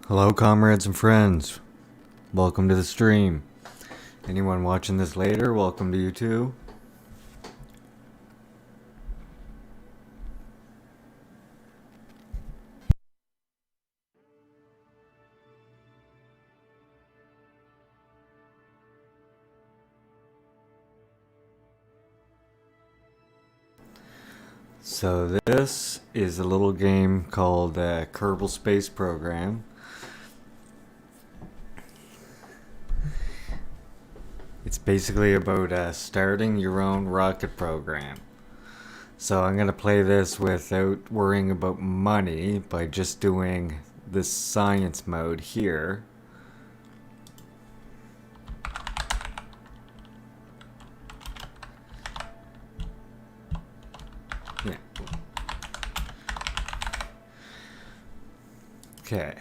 Hello comrades and friends, welcome to the stream. Anyone watching this later, welcome to you too. So this is a little game called Kerbal Space Program. It's basically about starting your own rocket program. So I'm going to play this without worrying about money by just doing this science mode here. Yeah. Okay.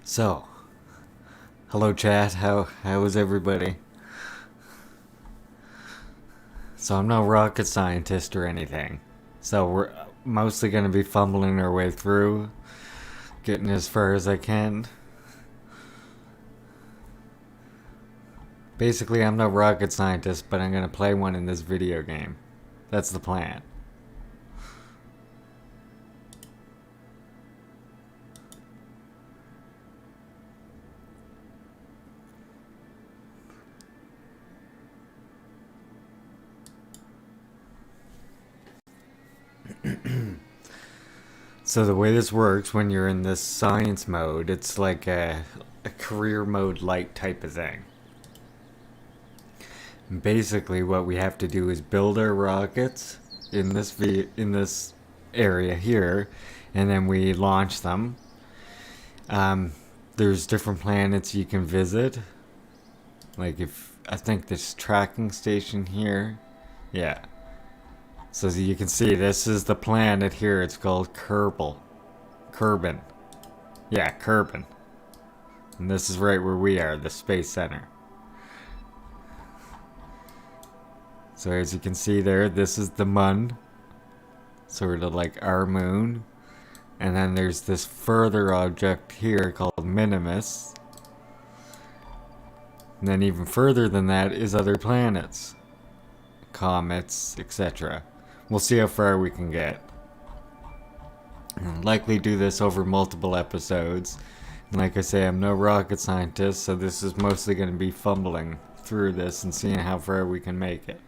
So, hello chat, how is everybody? So I'm no rocket scientist or anything. So we're mostly going to be fumbling our way through, getting as far as I can. Basically, I'm no rocket scientist, but I'm going to play one in this video game. That's the plan. So the way this works when you're in this science mode, it's like a career mode light type of thing. And basically what we have to do is build our rockets in this area here, and then we launch them. There's different planets you can visit. Like I think this tracking station here. Yeah. So as you can see, this is the planet here. It's called Kerbal. Kerbin. Yeah, Kerbin. And this is right where we are, the Space Center. So as you can see there, this is the Mun. Sort of like our moon. And then there's this further object here called Minimus. And then even further than that is other planets. Comets, etc. We'll see how far we can get. I'll likely do this over multiple episodes. And like I say, I'm no rocket scientist, so this is mostly going to be fumbling through this and seeing how far we can make it.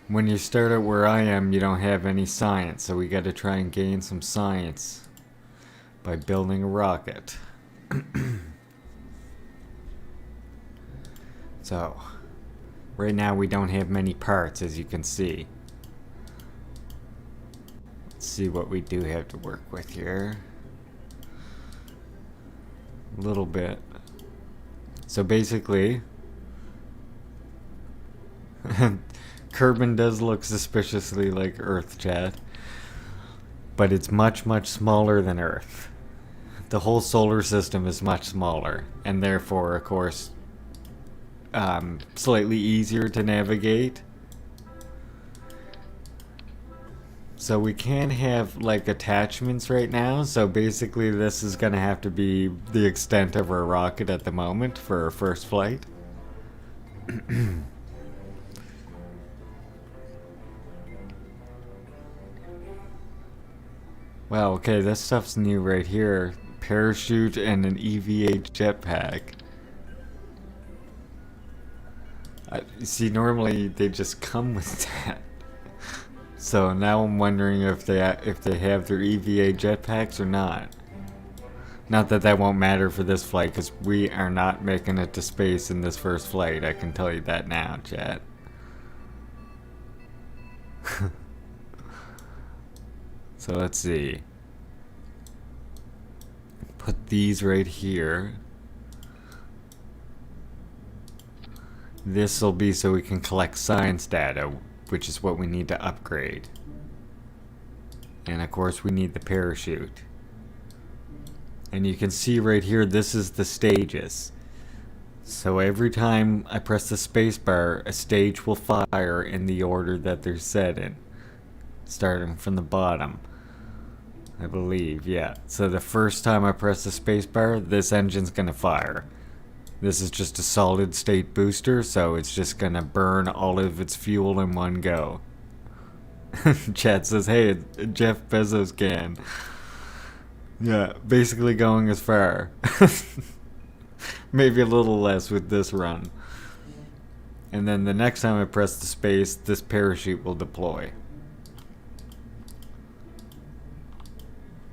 When you start out where I am, you don't have any science, so we got to try and gain some science by building a rocket. So, right now we don't have many parts, as you can see. Let's see what we do have to work with here. A little bit. So basically, Kerbin does look suspiciously like Earth, chat. But it's much, much smaller than Earth. The whole solar system is much smaller, and therefore, of course, slightly easier to navigate. So we can have like attachments right now, so basically this is gonna have to be the extent of our rocket at the moment for our first flight. Wow, okay, this stuff's new right here. Parachute and an EVA jetpack. See, normally they just come with that. So now I'm wondering if they have their EVA jetpacks or not. Not that that won't matter for this flight, because we are not making it to space in this first flight. I can tell you that now, chat. So let's see. Put these right here. This will be so we can collect science data, which is what we need to upgrade. And of course we need the parachute. And you can see right here, this is the stages. So every time I press the space bar, a stage will fire in the order that they're set in, starting from the bottom. I believe, yeah. So the first time I press the spacebar, this engine's gonna fire. This is just a solid state booster, so it's just gonna burn all of its fuel in one go. Chat says, hey, Jeff Bezos can. Yeah, basically going as far. Maybe a little less with this run. And then the next time I press the space, this parachute will deploy.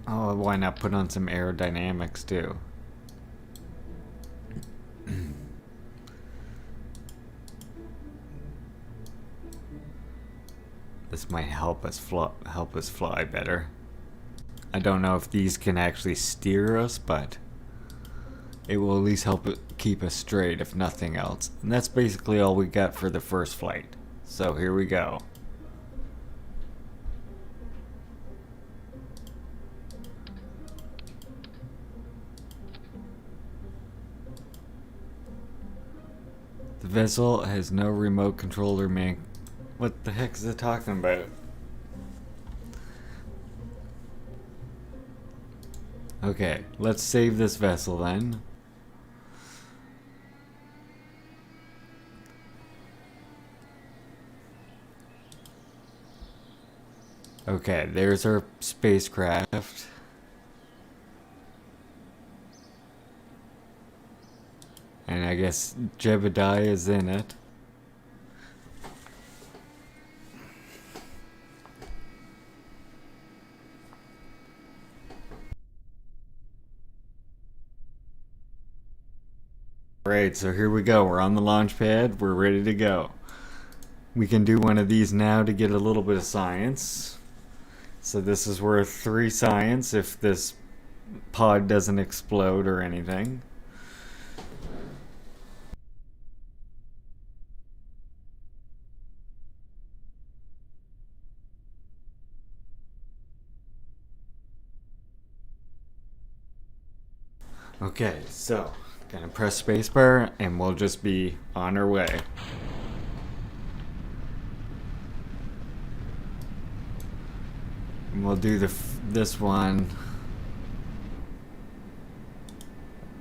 Oh, why not put on some aerodynamics too? This might help us fly better. I don't know if these can actually steer us, but it will at least help it keep us straight, if nothing else. And that's basically all we got for the first flight. So here we go. The vessel has no remote controller What the heck is it talking about? Okay, let's save this vessel then. Okay, there's our spacecraft. And I guess Jebediah is in it. Alright, so here we go. We're on the launch pad. We're ready to go. We can do one of these now to get a little bit of science. So this is worth 3 science if this pod doesn't explode or anything. Okay, so gonna press spacebar and we'll just be on our way. And we'll do this one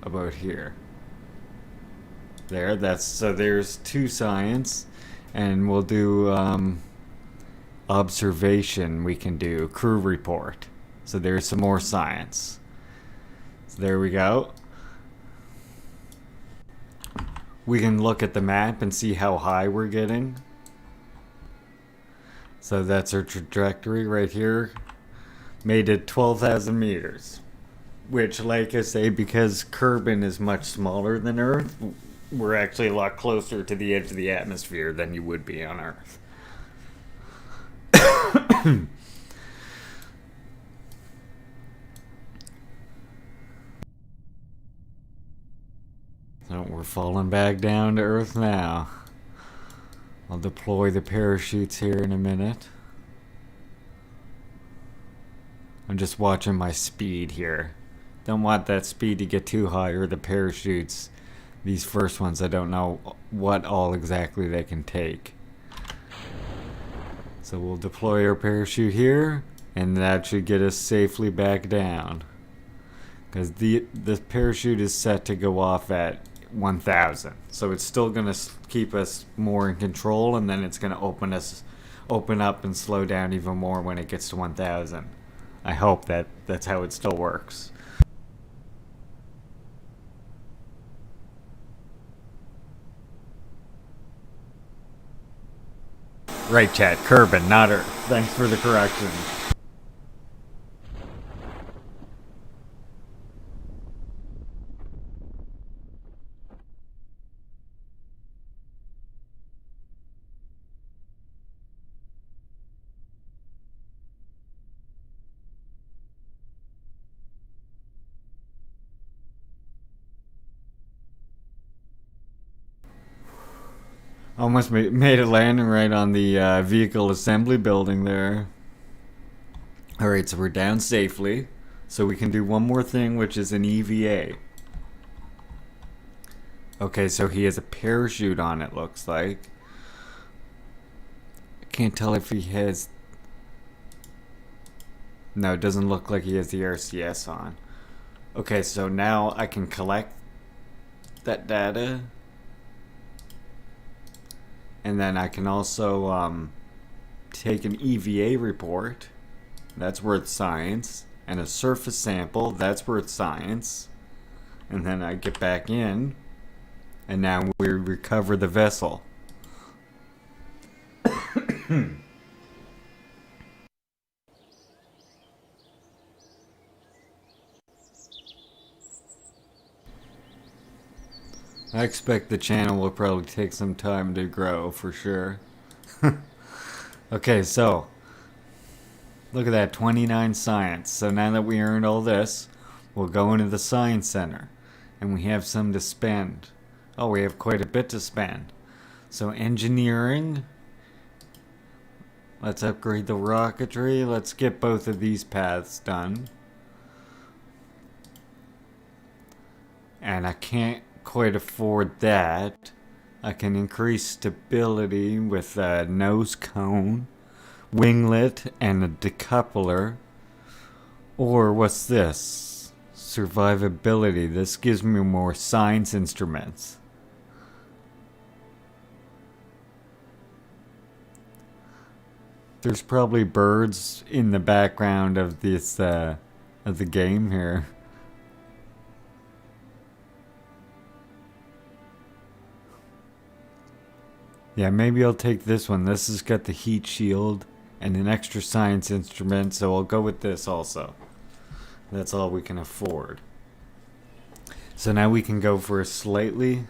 about here. So there's 2 science, and we'll do observation. We can do crew report. So there's some more science. So there we go. We can look at the map and see how high we're getting. So that's our trajectory right here. Made it 12,000 meters. Which, like I say, because Kerbin is much smaller than Earth, we're actually a lot closer to the edge of the atmosphere than you would be on Earth. So we're falling back down to Earth now. I'll deploy the parachutes here in a minute. I'm just watching my speed here. Don't want that speed to get too high, or the parachutes, these first ones, I don't know what all exactly they can take. So we'll deploy our parachute here, and that should get us safely back down. Because the parachute is set to go off at 1,000, so it's still going to keep us more in control, and then it's going to open up and slow down even more when it gets to 1,000. I hope that's how it still works. Right, chat. Kerbin, not Earth. Thanks for the correction. Almost made a landing right on the vehicle assembly building there. Alright, so we're down safely. So we can do one more thing, which is an EVA. Okay, so he has a parachute on, it looks like. I can't tell if he has... No, it doesn't look like he has the RCS on. Okay, so now I can collect that data. And then I can also take an EVA report. That's worth science. And a surface sample. That's worth science. And then I get back in. And now we recover the vessel. I expect the channel will probably take some time to grow, for sure. Okay, so look at that, 29 science. So now that we earned all this, we'll go into the science center. And we have some to spend. Oh, we have quite a bit to spend. So engineering. Let's upgrade the rocketry. Let's get both of these paths done. And I can't quite afford that. I can increase stability with a nose cone, winglet, and a decoupler. Or what's this? Survivability. This gives me more science instruments. There's probably birds in the background of this of the game here. Yeah, maybe I'll take this one. This has got the heat shield and an extra science instrument, so I'll go with this also. That's all we can afford. So now we can go for a slightly...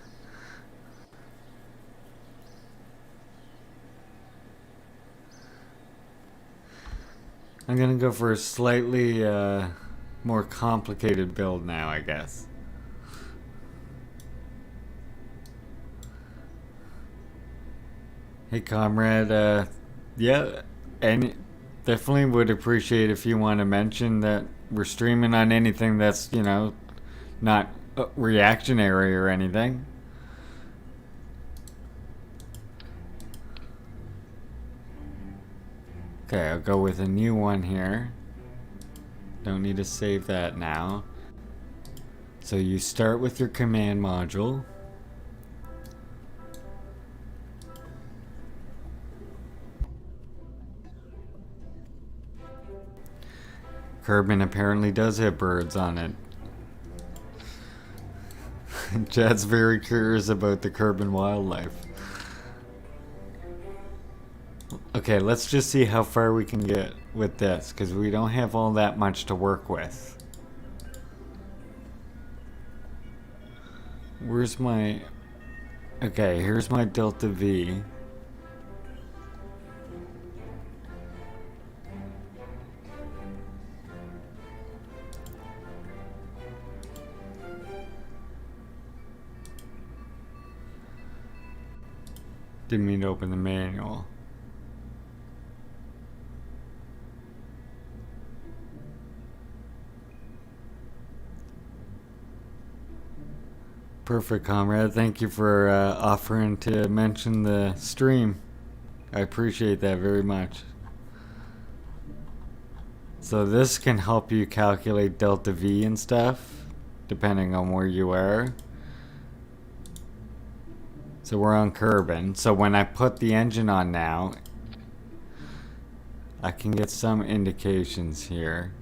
I'm gonna go for a slightly more complicated build now, I guess. Hey comrade, yeah, and definitely would appreciate if you want to mention that we're streaming on anything that's, you know, not reactionary or anything. Okay, I'll go with a new one here. Don't need to save that now. So you start with your command module. Kerbin apparently does have birds on it. Chad's very curious about the Kerbin wildlife. Okay, let's just see how far we can get with this, because we don't have all that much to work with. Where's my... Okay, here's my Delta V. Didn't mean to open the manual. Perfect, comrade. Thank you for offering to mention the stream. I appreciate that very much. So this can help you calculate delta V and stuff, depending on where you are. So we're on Kerbin. So when I put the engine on now, I can get some indications here.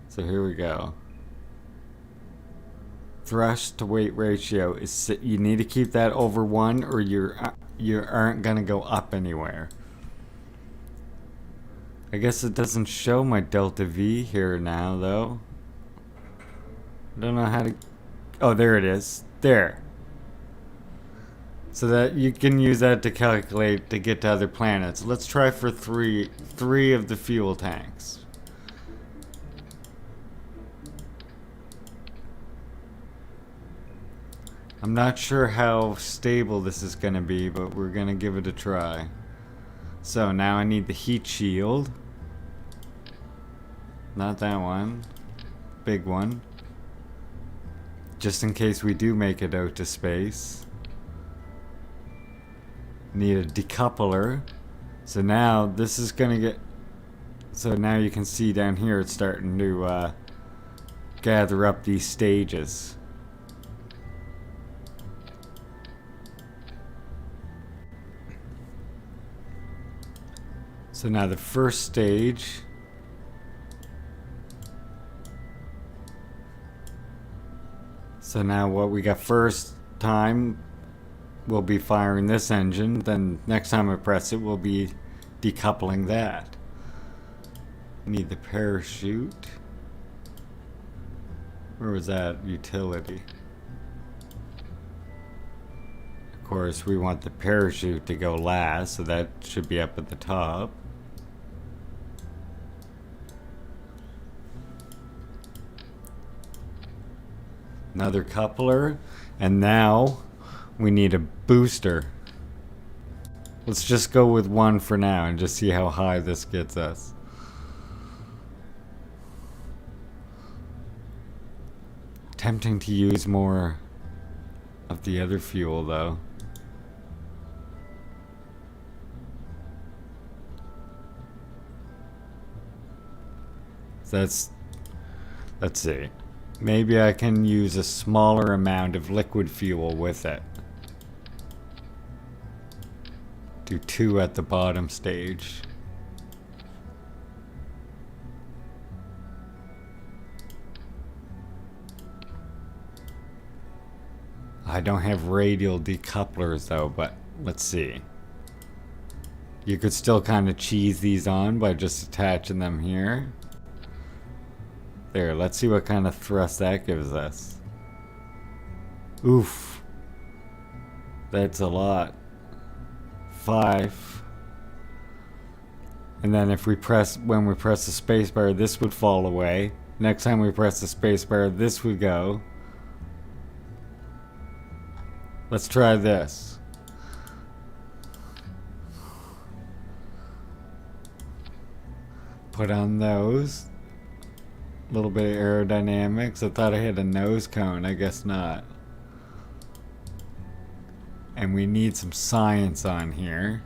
So here we go. Thrust to weight ratio is, you need to keep that over 1 or you aren't gonna go up anywhere. I guess it doesn't show my delta V here now though. I don't know how to... Oh, there it is. There. So that you can use that to calculate to get to other planets. Let's try for three of the fuel tanks. I'm not sure how stable this is going to be, but we're going to give it a try. So now I need the heat shield. Not that one. Big one. Just in case we do make it out to space. Need a decoupler. So now this is gonna get, so now you can see down here it's starting to gather up these stages. So now the first stage, so now what we got first time, we'll be firing this engine, then next time I press it we'll be decoupling that. Need the parachute. Where was that? Utility. Of course we want the parachute to go last, so that should be up at the top. Another coupler, and now we need a booster. Let's just go with one for now and just see how high this gets us. Tempting to use more of the other fuel though. So let's see. Maybe I can use a smaller amount of liquid fuel with it. Do 2 at the bottom stage. I don't have radial decouplers though, but let's see. You could still kind of cheese these on by just attaching them here. There, let's see what kind of thrust that gives us. Oof. That's a lot. 5. And then if we press, when we press the spacebar, this would fall away. Next time we press the spacebar, this would go. Let's try this. Put on those. A little bit of aerodynamics. I thought I had a nose cone. I guess not. And we need some science on here.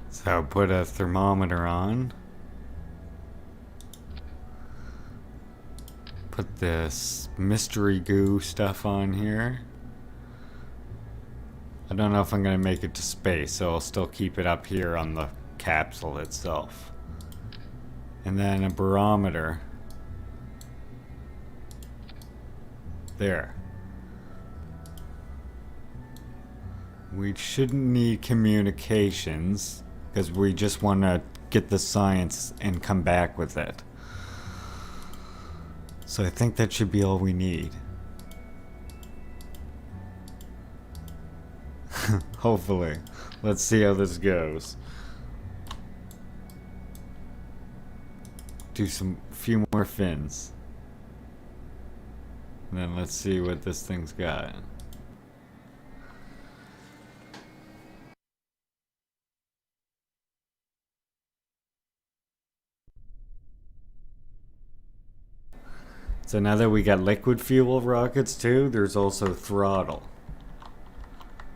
So put a thermometer on. Put this mystery goo stuff on here. I don't know if I'm going to make it to space, so I'll still keep it up here on the capsule itself. And then a barometer. There. We shouldn't need communications, because we just want to get the science and come back with it. So I think that should be all we need. Hopefully. Let's see how this goes. Do some few more fins. And then let's see what this thing's got. So now that we got liquid fuel rockets too, there's also throttle.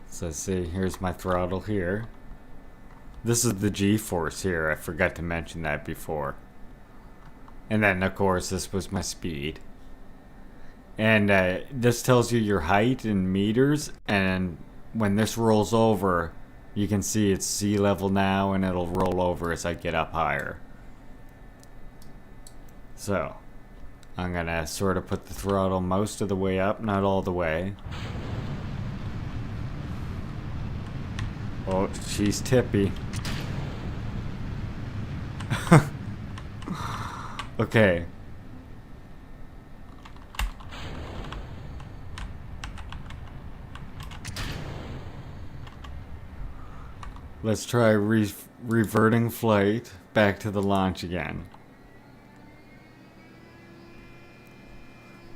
So see, here's my throttle here. This is the G-force here. I forgot to mention that before. And then of course this was my speed. And this tells you your height in meters, and when this rolls over, you can see it's sea level now, and it'll roll over as I get up higher. So I'm gonna sort of put the throttle most of the way up, not all the way. Oh, she's tippy. Okay. Let's try reverting flight back to the launch again.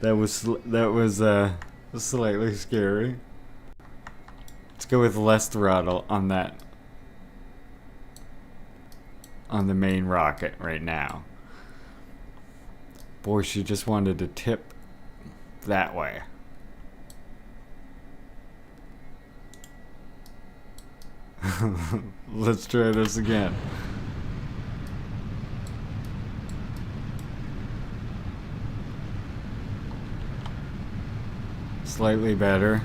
That was slightly scary. Let's go with less throttle on that, on the main rocket right now. Boy, she just wanted to tip that way. Let's try this again. Slightly better.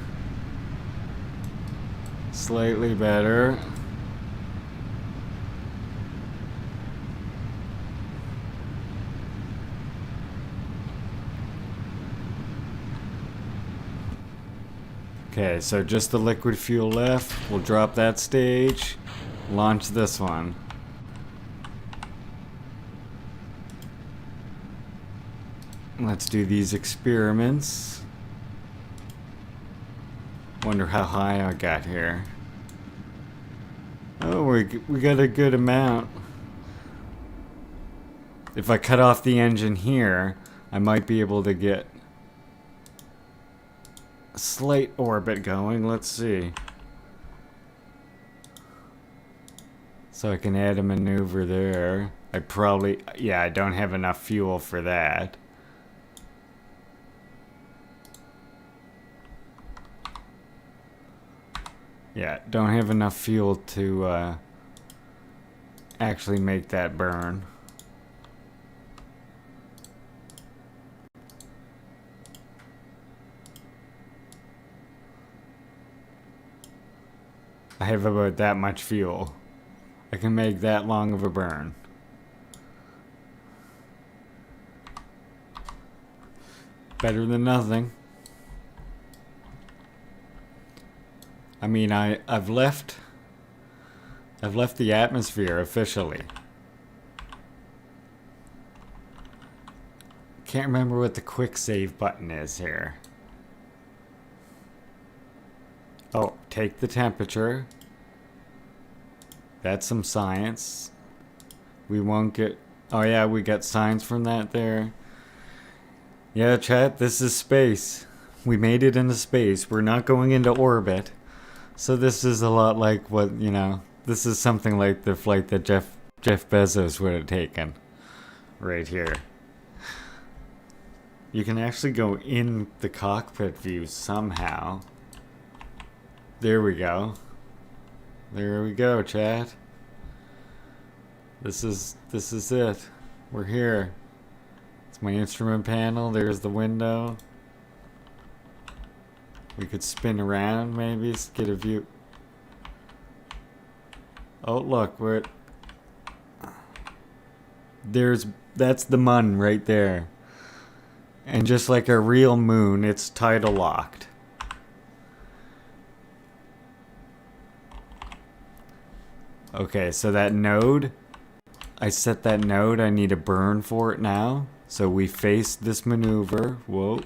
Slightly better. Okay, so just the liquid fuel left. We'll drop that stage. Launch this one. Let's do these experiments. Wonder how high I got here. Oh, we got a good amount. If I cut off the engine here, I might be able to get a slight orbit going. Let's see. So I can add a maneuver there. I don't have enough fuel for that. Yeah, don't have enough fuel to actually make that burn. I have about that much fuel. I can make that long of a burn. Better than nothing. I mean, I've left the atmosphere officially. Can't remember what the quick save button is here. Oh, take the temperature. That's some science. We won't get... Oh yeah, we got science from that there. Yeah, chat, this is space. We made it into space. We're not going into orbit. So this is a lot like what, you know, this is something like the flight that Jeff Bezos would have taken. Right here. You can actually go in the cockpit view somehow. There we go. There we go, chat. This is it. We're here. It's my instrument panel. There's the window. We could spin around, maybe, get a view. Oh, look, that's the mun right there. And just like a real moon, it's tidal locked. Okay, so that node, I set that node, I need a burn for it now. So we face this maneuver, whoa.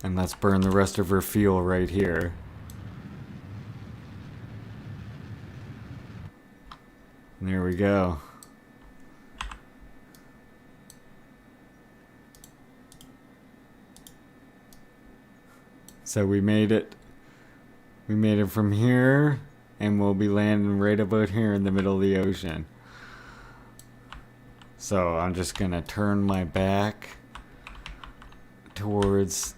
And let's burn the rest of her fuel right here. And there we go. So we made it. We made it from here, and we'll be landing right about here in the middle of the ocean. So I'm just gonna turn my back towards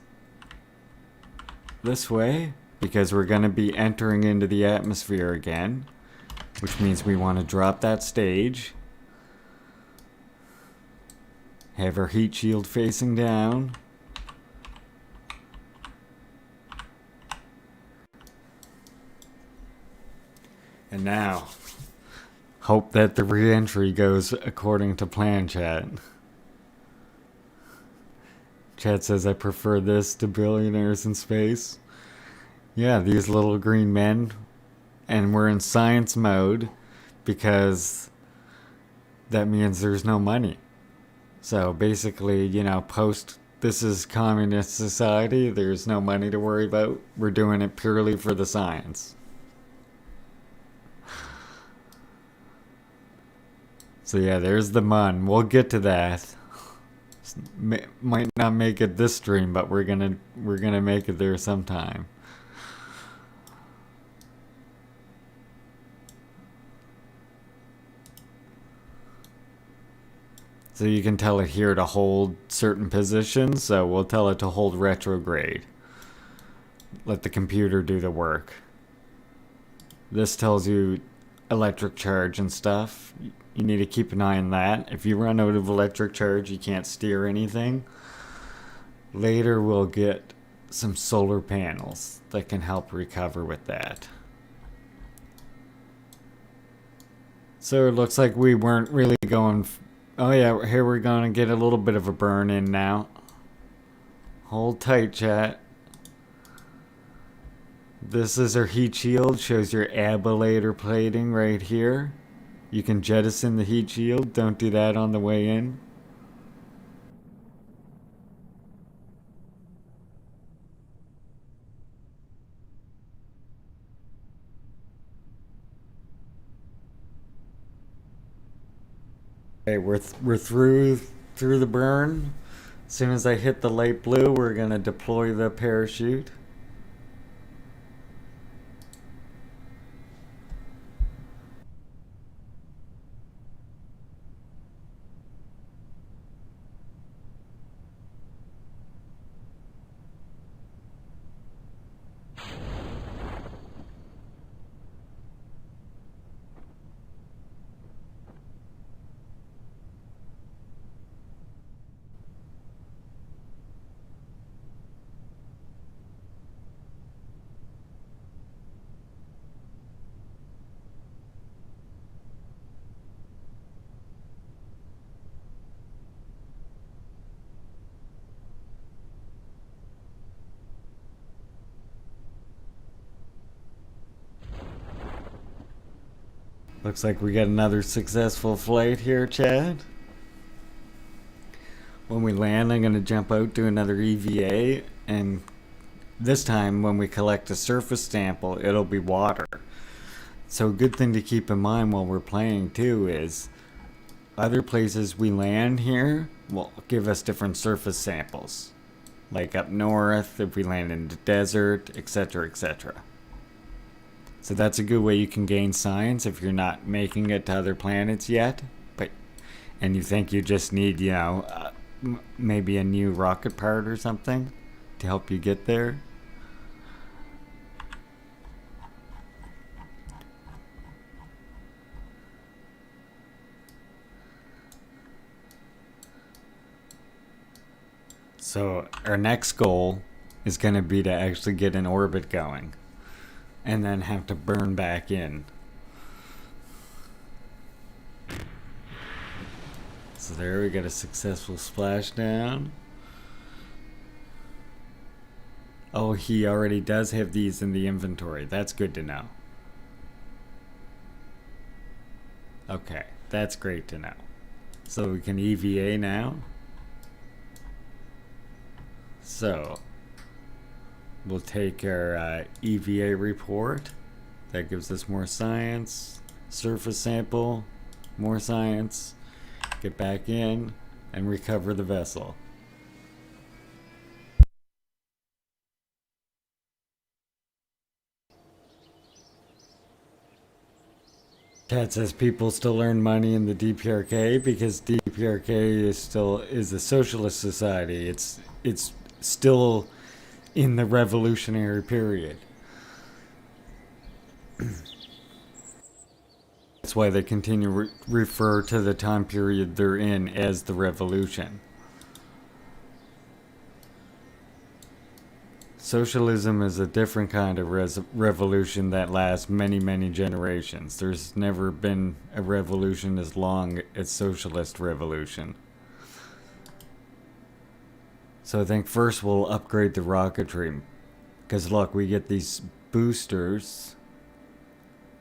this way, because we're going to be entering into the atmosphere again, which means we want to drop that stage, have our heat shield facing down, and now hope that the re-entry goes according to plan, chat. Chad says, I prefer this to Billionaires in Space. Yeah, these little green men. And we're in science mode because that means there's no money. So basically, you know, this is communist society. There's no money to worry about. We're doing it purely for the science. So yeah, there's the mun. We'll get to that. Might not make it this stream, but we're gonna make it there sometime. So you can tell it here to hold certain positions, so we'll tell it to hold retrograde. Let the computer do the work. This tells you electric charge and stuff. You need to keep an eye on that. If you run out of electric charge, you can't steer anything. Later we'll get some solar panels that can help recover with that. So it looks like we weren't really going... Oh yeah, here we're going to get a little bit of a burn in now. Hold tight, chat. This is our heat shield. Shows your ablator plating right here. You can jettison the heat shield. Don't do that on the way in. Okay, we're through the burn. As soon as I hit the light blue, we're gonna deploy the parachute. Looks like we got another successful flight here, Chad. When we land, I'm gonna jump out, do another EVA, and this time when we collect a surface sample, it'll be water. So a good thing to keep in mind while we're playing too is other places we land here will give us different surface samples. Like up north, if we land in the desert, etc., etc. So that's a good way you can gain science if you're not making it to other planets yet, and you think you just need, you know, maybe a new rocket part or something to help you get there. So our next goal is going to be to actually get an orbit going and then have to burn back in. So there we got a successful splashdown. Oh, he already does have these in the inventory. That's good to know. Okay, that's great to know. So we can EVA now. So we'll take our EVA report. That gives us more science. Surface sample, more science. Get back in and recover the vessel. Cat says people still earn money in the DPRK because DPRK is a socialist society. It's still in the revolutionary period. That's why they continue to refer to the time period they're in as the revolution. Socialism is a different kind of revolution that lasts many, many generations. There's never been a revolution as long as socialist revolution. So I think first we'll upgrade the rocketry. Because look, we get these boosters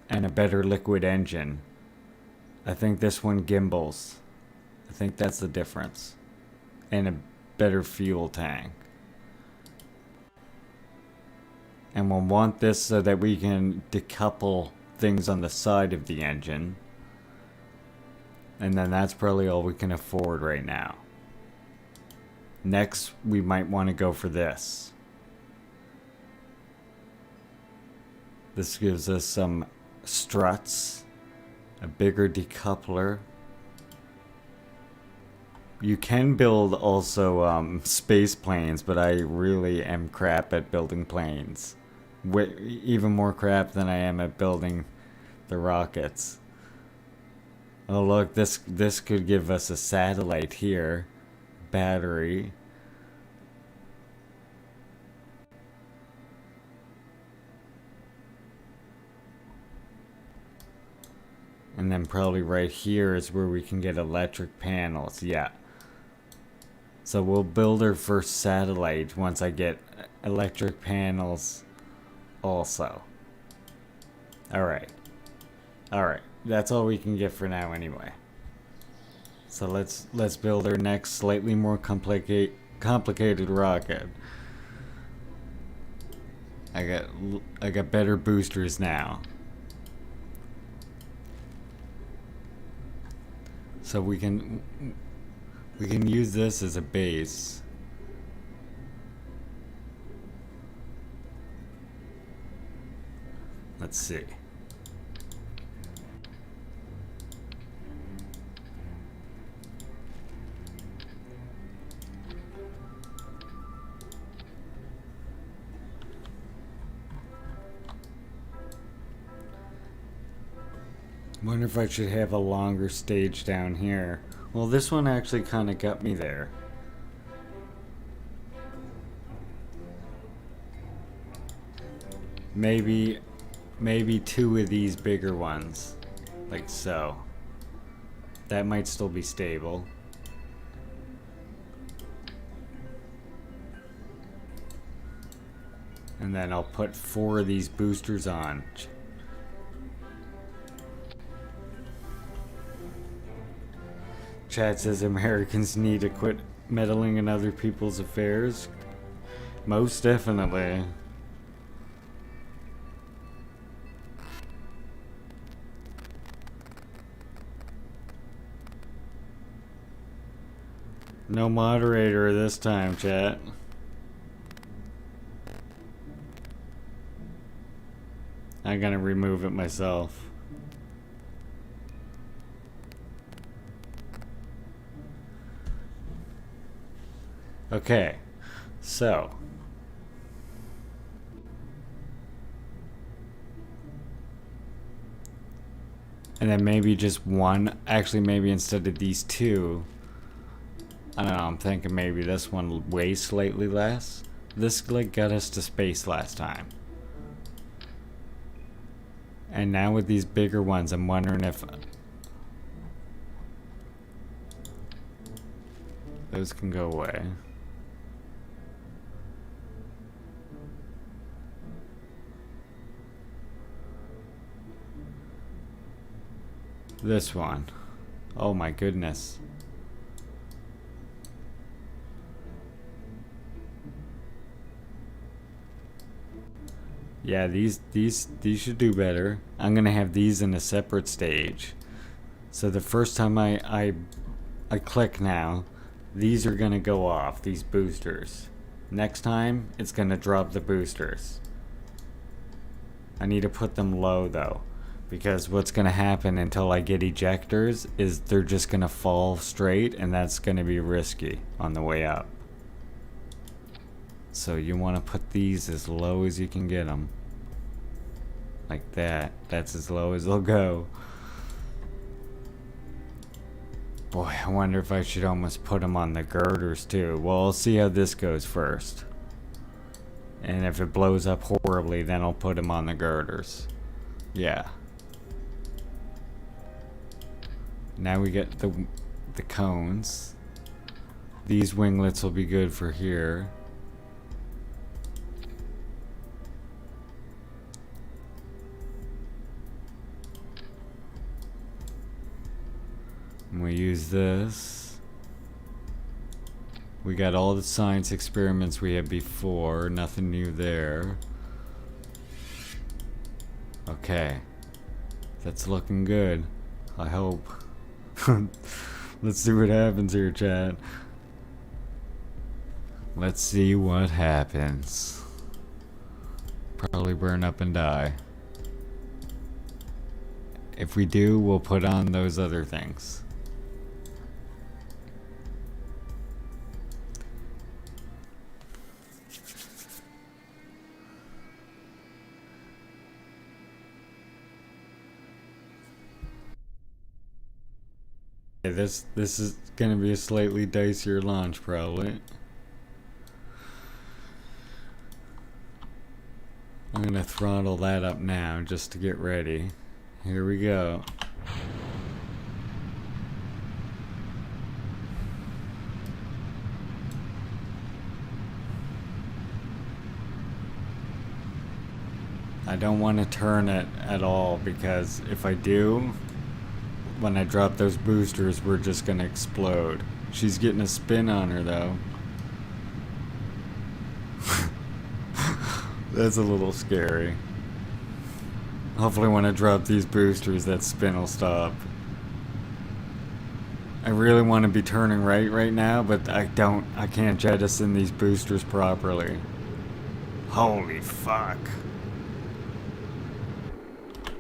and a better liquid engine. I think this one gimbals. I think that's the difference. And a better fuel tank. And we'll want this so that we can decouple things on the side of the engine. And then that's probably all we can afford right now. Next, we might want to go for this. This gives us some struts, a bigger decoupler. You can build also space planes, but I really am crap at building planes. even more crap than I am at building the rockets. Oh look, this could give us a satellite here. Battery. And then probably right here is where we can get electric panels. Yeah. So we'll build our first satellite once I get electric panels also. Alright. Alright. That's all we can get for now anyway. So let's build our next slightly more complicated rocket. I got better boosters now. So we can use this as a base. Let's see. Wonder if I should have a longer stage down here. Well, this one actually kind of got me there. Maybe 2 of these bigger ones, like so. That might still be stable. And then I'll put 4 of these boosters on. Chat says Americans need to quit meddling in other people's affairs. Most definitely. No moderator this time, chat. I'm gonna remove it myself. Okay, so and then maybe just one, actually maybe instead of these 2, I don't know, I'm thinking maybe this one weighs slightly less. This like got us to space last time. And now with these bigger ones, I'm wondering if those can go away. This one. Oh my goodness. Yeah, these should do better. I'm gonna have these in a separate stage. So the first time I click now, these are gonna go off, these boosters. Next time, it's gonna drop the boosters. I need to put them low though, because what's gonna happen until I get ejectors is they're just gonna fall straight, and that's gonna be risky on the way up. So you want to put these as low as you can get them. Like that. That's as low as they'll go. Boy, I wonder if I should almost put them on the girders too. Well, I'll see how this goes first. And if it blows up horribly, then I'll put them on the girders. Yeah. Now we get the cones. These winglets will be good for here. And we use this. We got all the science experiments we had before. Nothing new there. Okay. That's looking good. I hope. Let's see what happens here, chat. Let's see what happens. Probably burn up and die. If we do, we'll put on those other things. This is gonna be a slightly dicier launch, probably. I'm gonna throttle that up now just to get ready. Here we go. I don't want to turn it at all, because if I do, when I drop those boosters, we're just gonna explode. She's getting a spin on her though. That's a little scary. Hopefully when I drop these boosters, that spin will stop. I really want to be turning right now, but I can't jettison these boosters properly. Holy fuck.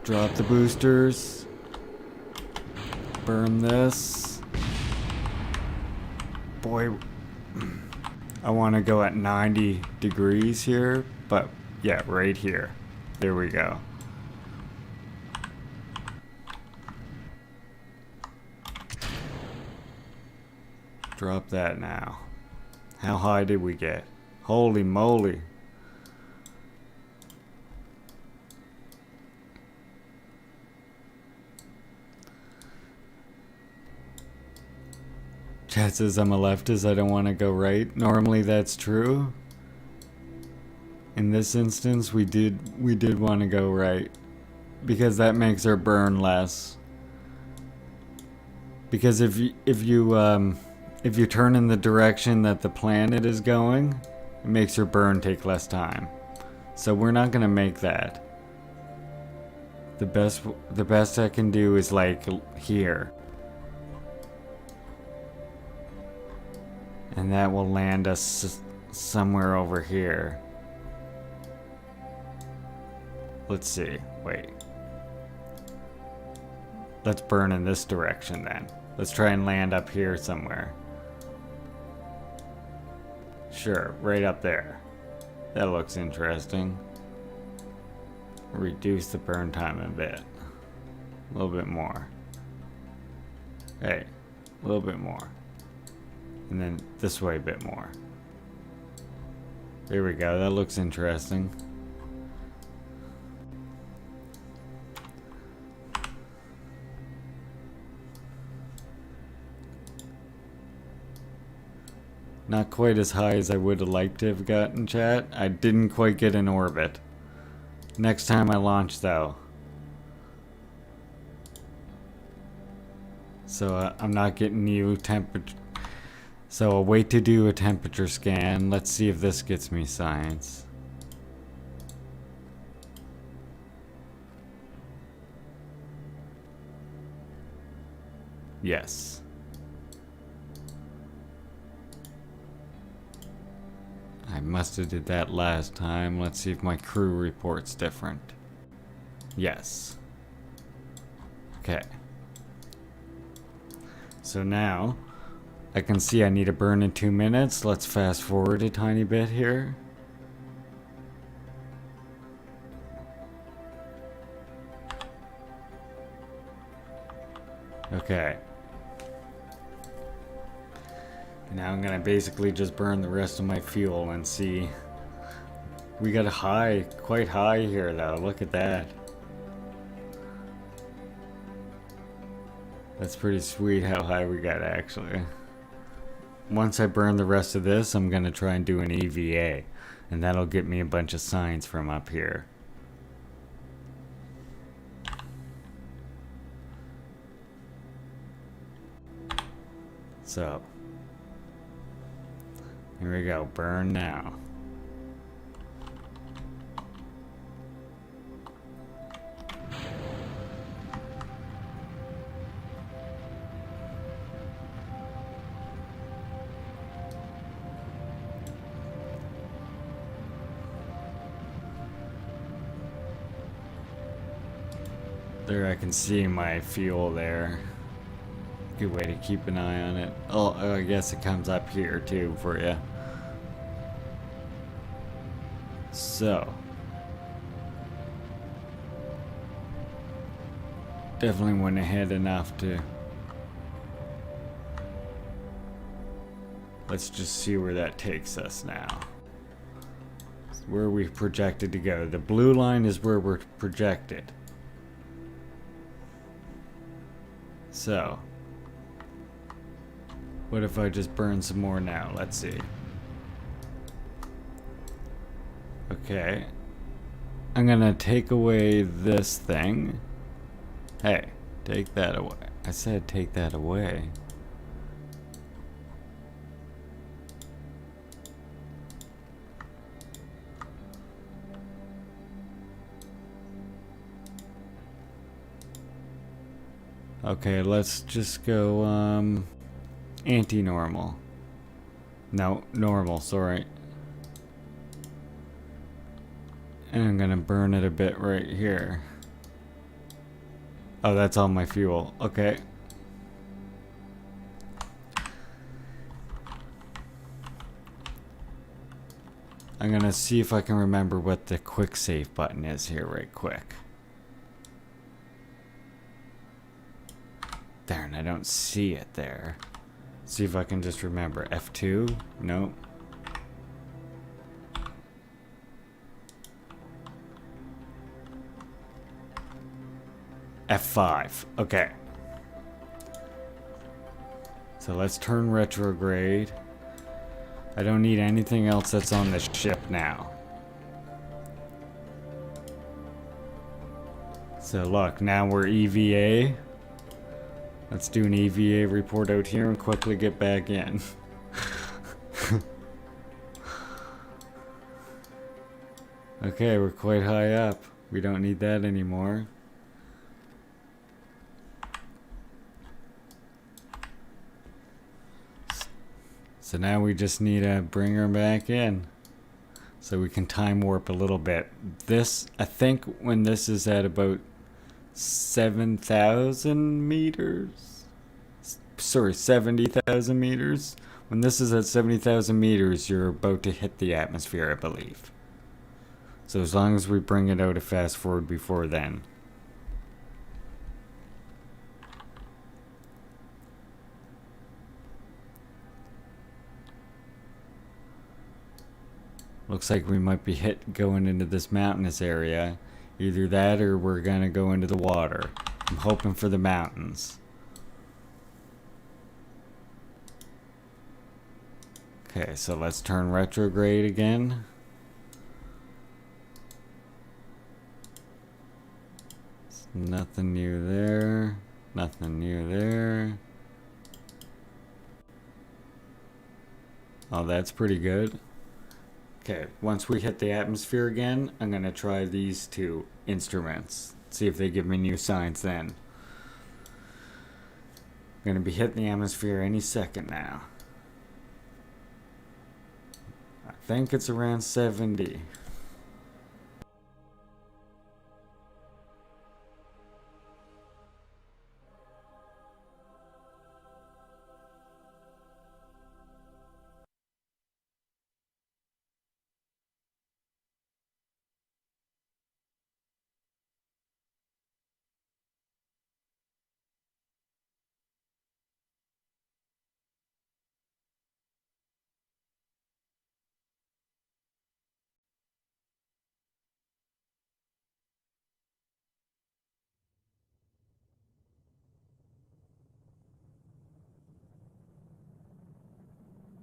Drop the boosters. Burn this. Boy, I want to go at 90 degrees here, but yeah, right here. There we go. Drop that now. How high did we get? Holy moly. Chat says I'm a leftist, I don't want to go right. Normally that's true. In this instance, we did want to go right, because that makes our burn less. Because if you turn in the direction that the planet is going, it makes your burn take less time. So we're not gonna make that. The best I can do is like here. And that will land us somewhere over here. Let's see, wait. Let's burn in this direction then. Let's try and land up here somewhere. Sure, right up there. That looks interesting. Reduce the burn time a bit. A little bit more. Hey, a little bit more. And then this way a bit more. There we go, that looks interesting. Not quite as high as I would have liked to have gotten, chat. I didn't quite get in orbit. Next time I launch though. So I'm not getting new temperature. So I'll wait to do a temperature scan. Let's see if this gets me science. Yes. I must have did that last time. Let's see if my crew report's different. Yes. Okay. So now I can see I need to burn in 2 minutes. Let's fast forward a tiny bit here. Okay. Now I'm gonna basically just burn the rest of my fuel and see. We got a high, quite high here though. Look at that. That's pretty sweet how high we got actually. Once I burn the rest of this, I'm gonna try and do an EVA, and that'll get me a bunch of signs from up here. So, here we go, burn now. There I can see my fuel there. Good way to keep an eye on it. Oh, I guess it comes up here too for you. So. Definitely went ahead enough to Let's just see where that takes us now. Where we projected to go. The blue line is where we're projected. So, what if I just burn some more now? Let's see. Okay. I'm gonna take away this thing. Hey, take that away. I said take that away. Okay, let's just go anti-normal. No, normal, sorry. And I'm gonna burn it a bit right here. Oh, that's all my fuel. Okay. I'm gonna see if I can remember what the quick save button is here right quick. Darn, I don't see it there. See if I can just remember. F2? Nope. F5. Okay. So let's turn retrograde. I don't need anything else that's on the ship now. So look, now we're EVA. Let's do an EVA report out here and quickly get back in. Okay, we're quite high up. We don't need that anymore. So now we just need to bring her back in. So we can time warp a little bit. This, I think when this is at about 7,000 meters? Sorry, 70,000 meters? When this is at 70,000 meters, you're about to hit the atmosphere, I believe. So as long as we bring it out a fast forward before then. Looks like we might be going into this mountainous area. Either that or we're gonna go into the water. I'm hoping for the mountains. Okay, so let's turn retrograde again. Nothing new there. Nothing new there. Oh, that's pretty good. Okay, once we hit the atmosphere again, I'm gonna try these two instruments. See if they give me new signs then. I'm gonna be hitting the atmosphere any second now. I think it's around 70.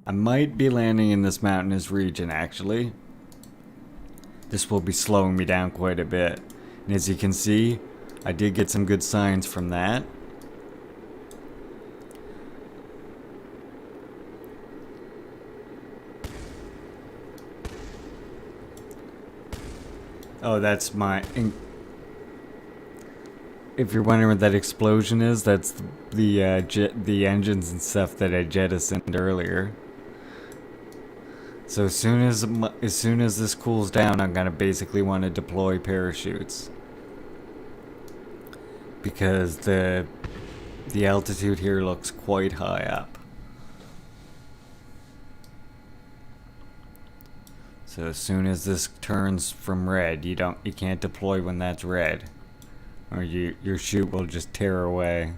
I might be landing in this mountainous region actually. This will be slowing me down quite a bit. And as you can see, I did get some good signs from that. Oh, that's my... If you're wondering what that explosion is, that's the engines and stuff that I jettisoned earlier. So as soon as this cools down, I'm gonna basically want to deploy parachutes because the altitude here looks quite high up. So as soon as this turns from red, you can't deploy when that's red, or your chute will just tear away.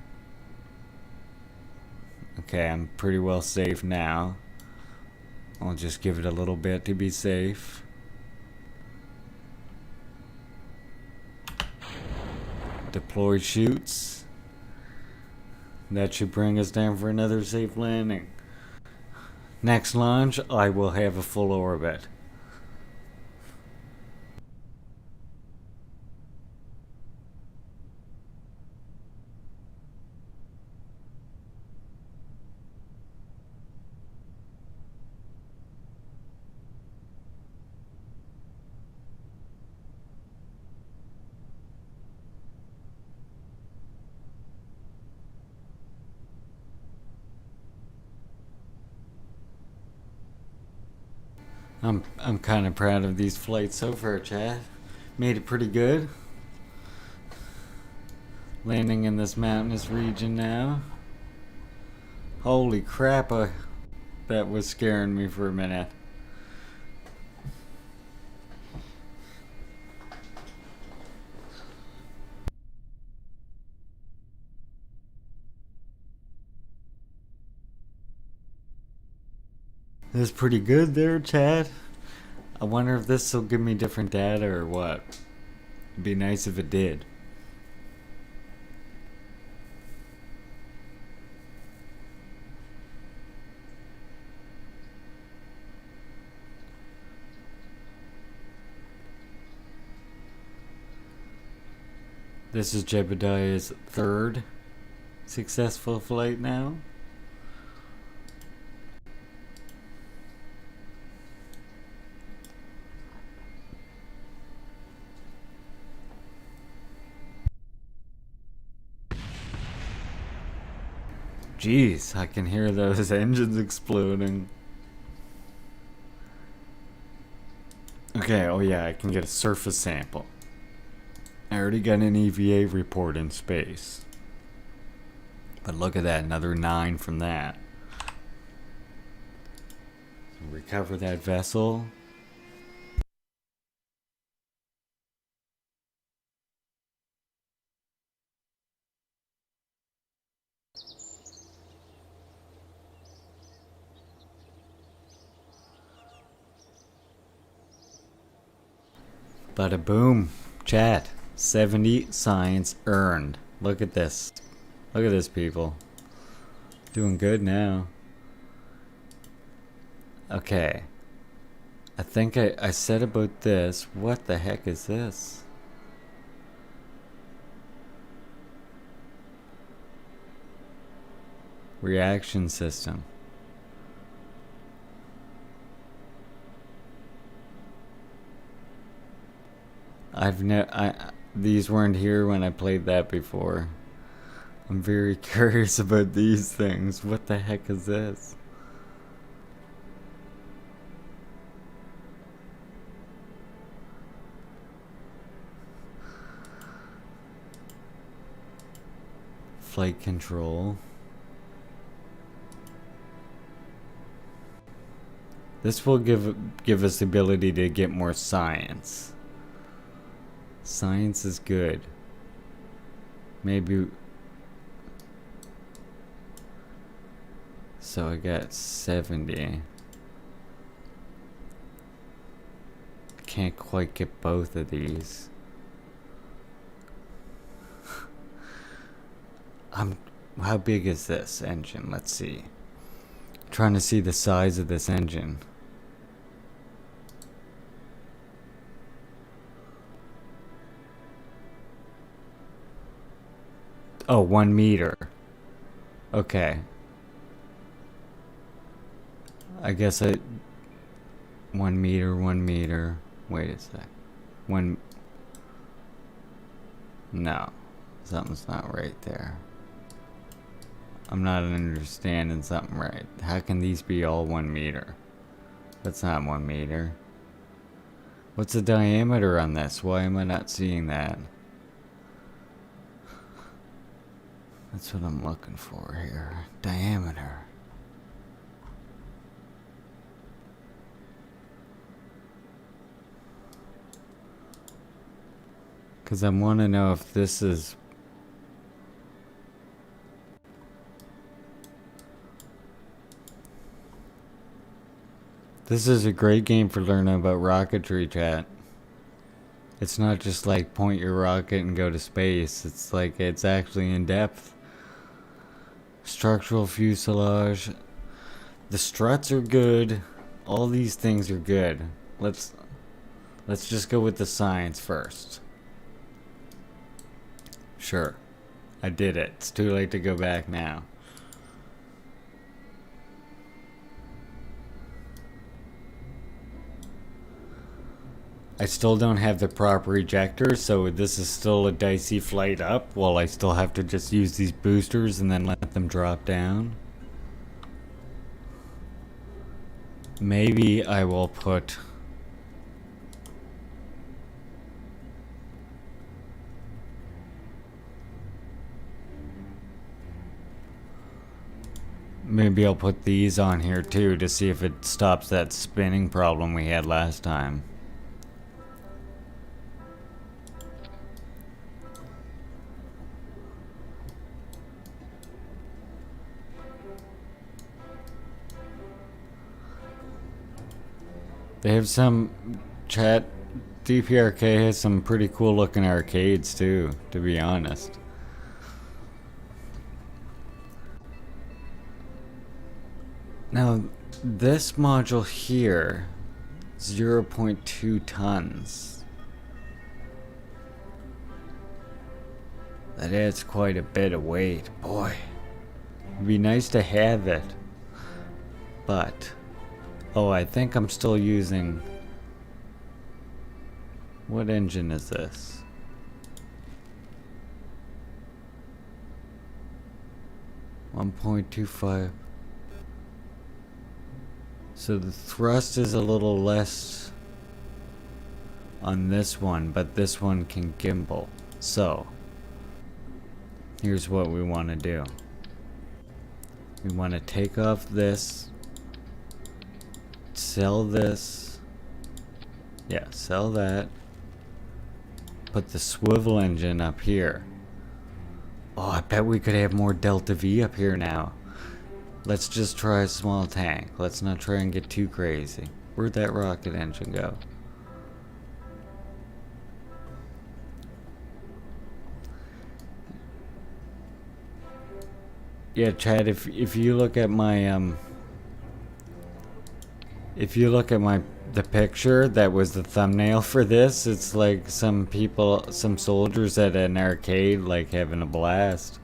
Okay, I'm pretty well safe now. I'll just give it a little bit to be safe. Deploy chutes. That should bring us down for another safe landing. Next launch, I will have a full orbit. I'm kind of proud of these flights so far, chat. Made it pretty good. Landing in this mountainous region now. Holy crap, that was scaring me for a minute. That's pretty good there, chat. I wonder if this will give me different data or what. It'd be nice if it did. This is Jebediah's third successful flight now. Jeez, I can hear those engines exploding. Okay, oh yeah, I can get a surface sample. I already got an EVA report in space. But look at that, another 9 from that. Recover that vessel. Bada boom. Chat. 70 science earned. Look at this. Look at this, people. Doing good now. Okay. I think I said about this. What the heck is this? Reaction system. These weren't here when I played that before. I'm very curious about these things. What the heck is this? Flight control. This will give us the ability to get more science. Science is good. Maybe. So I got 70. Can't quite get both of these. How big is this engine? Let's see. Trying to see the size of this engine. Oh, 1 meter. Okay. I guess 1 meter, 1 meter. Wait a sec. No. Something's not right there. I'm not understanding something right. How can these be all 1 meter? That's not 1 meter. What's the diameter on this? Why am I not seeing that? That's what I'm looking for here. Diameter. Because I want to know if this is... This is a great game for learning about rocketry, chat. It's not just like point your rocket and go to space. It's like it's actually in depth. Structural fuselage. The struts are good. All these things are good. Let's just go with the science first. Sure. I did it. It's too late to go back now. I still don't have the proper ejector, so this is still a dicey flight up while I still have to just use these boosters and then let them drop down. Maybe I will put... Maybe I'll put these on here too to see if it stops that spinning problem we had last time. They have some chat. DPRK has some pretty cool looking arcades too, to be honest. Now, this module here, 0.2 tons. That adds quite a bit of weight. Boy, it'd be nice to have it. But, oh, I think I'm still using... What engine is this? .25. So the thrust is a little less on this one, but this one can gimbal. So, here's what we want to do. We want to take off this, sell this, yeah, sell that, put the swivel engine up here. Oh, I bet we could have more Delta V up here now. Let's just try a small tank. Let's not try and get too crazy. Where'd that rocket engine go? Yeah, Chad, if you look at my the picture that was the thumbnail for this, it's like some soldiers at an arcade like having a blast.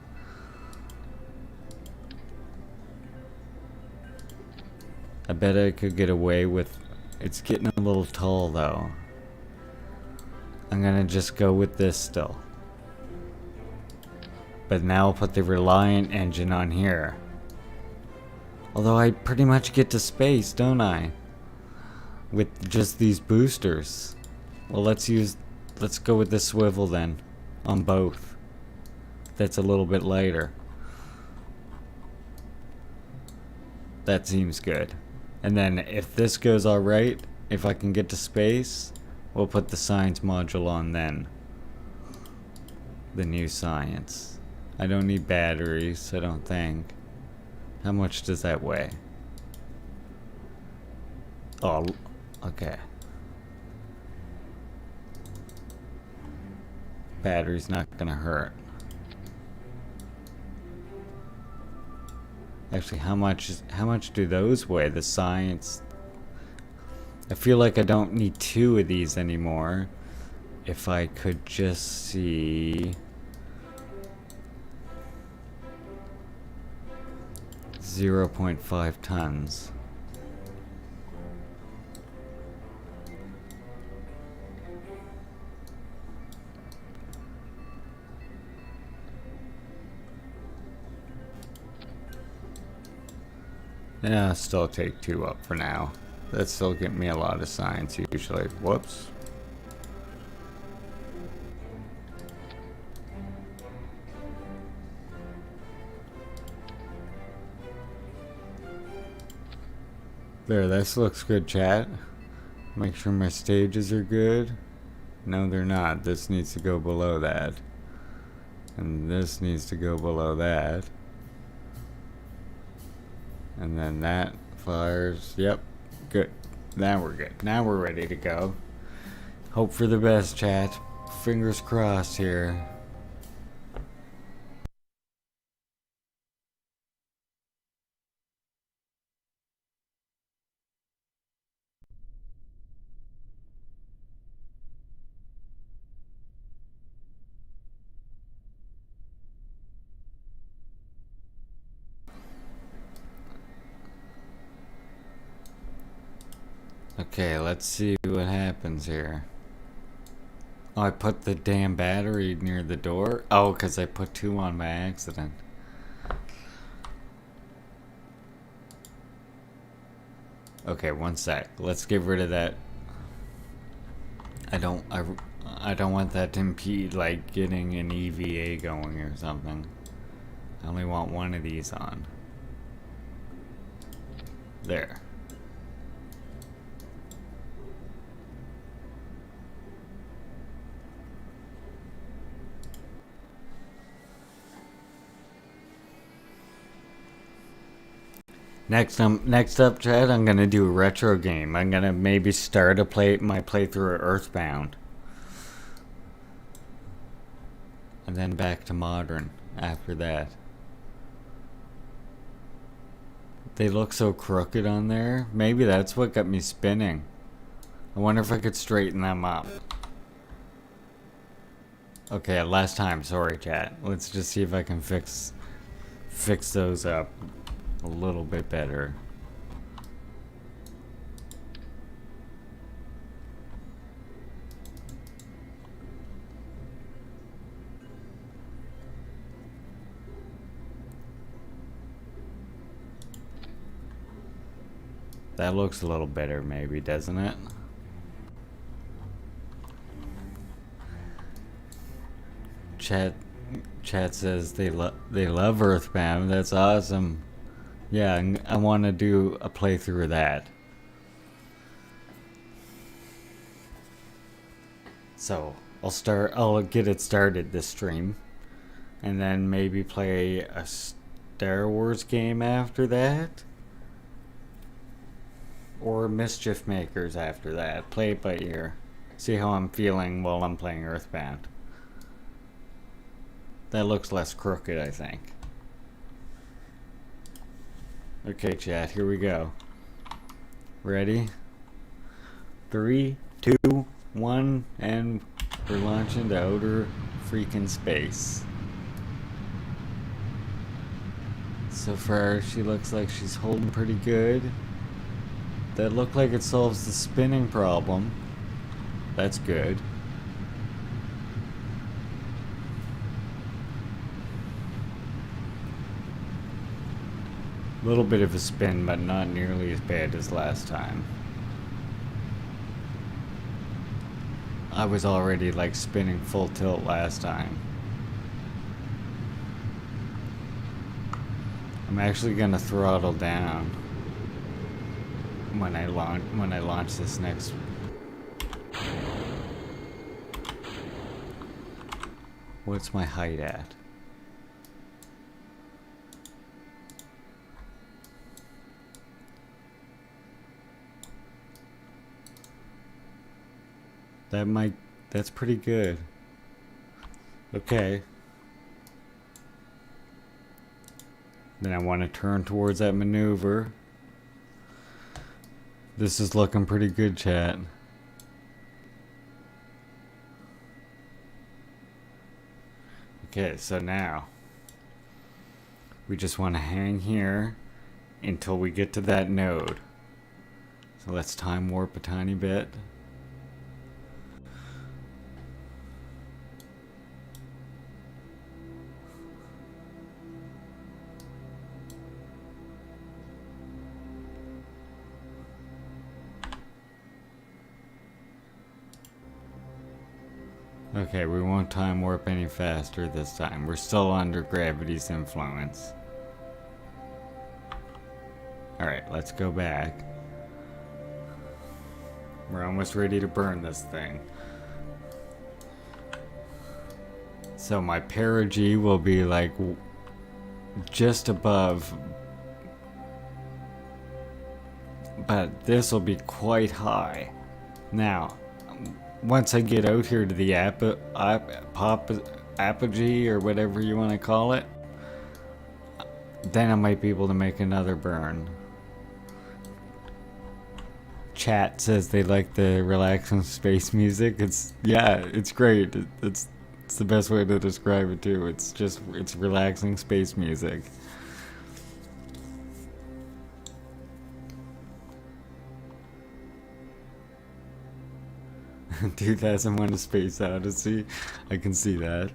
I bet I could get away with... It's getting a little tall though. I'm gonna just go with this still. But now I'll put the Reliant engine on here. Although I pretty much get to space, don't I? With just these boosters. Well, let's go with the swivel then. On both. That's a little bit lighter. That seems good. And then if this goes alright, if I can get to space, we'll put the science module on then. The new science. I don't need batteries, I don't think. How much does that weigh? Oh, okay. Battery's not gonna hurt. Actually, how much do those weigh? The science. I feel like I don't need 2 of these anymore. If I could just see 0.5 tons. Yeah, I'll still take 2 up for now. That still get me a lot of science usually. Whoops. There, this looks good, chat. Make sure my stages are good. No, they're not. This needs to go below that. And this needs to go below that. And then that fires. Yep, good. Now we're good. Now we're ready to go. Hope for the best, chat. Fingers crossed here. Okay, let's see what happens here. Oh, I put the damn battery near the door? Oh, because I put 2 on by accident. Okay, one sec. Let's get rid of that. I don't want that to impede, like, getting an EVA going or something. I only want one of these on. There. Next up, Chad, I'm gonna do a retro game. I'm gonna maybe start my playthrough of Earthbound, and then back to modern after that. They look so crooked on there. Maybe that's what got me spinning. I wonder if I could straighten them up. Okay, last time. Sorry, chat. Let's just see if I can fix those up a little bit better. That looks a little better, maybe, doesn't it? Chat says they love Earthbound. That's awesome. Yeah, I want to do a playthrough of that. So I'll get it started this stream, and then maybe play a Star Wars game after that, or Mischief Makers after that. Play it by ear. See how I'm feeling while I'm playing Earthbound. That looks less crooked, I think. Okay, chat, here we go. Ready? 3, 2, 1, and we're launching to outer freaking space. So far, she looks like she's holding pretty good. That looked like it solves the spinning problem. That's good. A little bit of a spin, but not nearly as bad as last time. I was already like spinning full tilt last time. I'm actually gonna throttle down when I launch this next. What's my height at? That's pretty good. Okay. Then I want to turn towards that maneuver. This is looking pretty good, chat. Okay, so now we just want to hang here until we get to that node. So let's time warp a tiny bit. Okay, we won't time warp any faster this time. We're still under gravity's influence. Alright, let's go back. We're almost ready to burn this thing. So my perigee will be like just above but this will be quite high. Now, once I get out here to the apogee or whatever you want to call it, then I might be able to make another burn. Chat says they like the relaxing space music. It's great. It's the best way to describe it too. It's relaxing space music. 2001: A Space Odyssey. I can see that.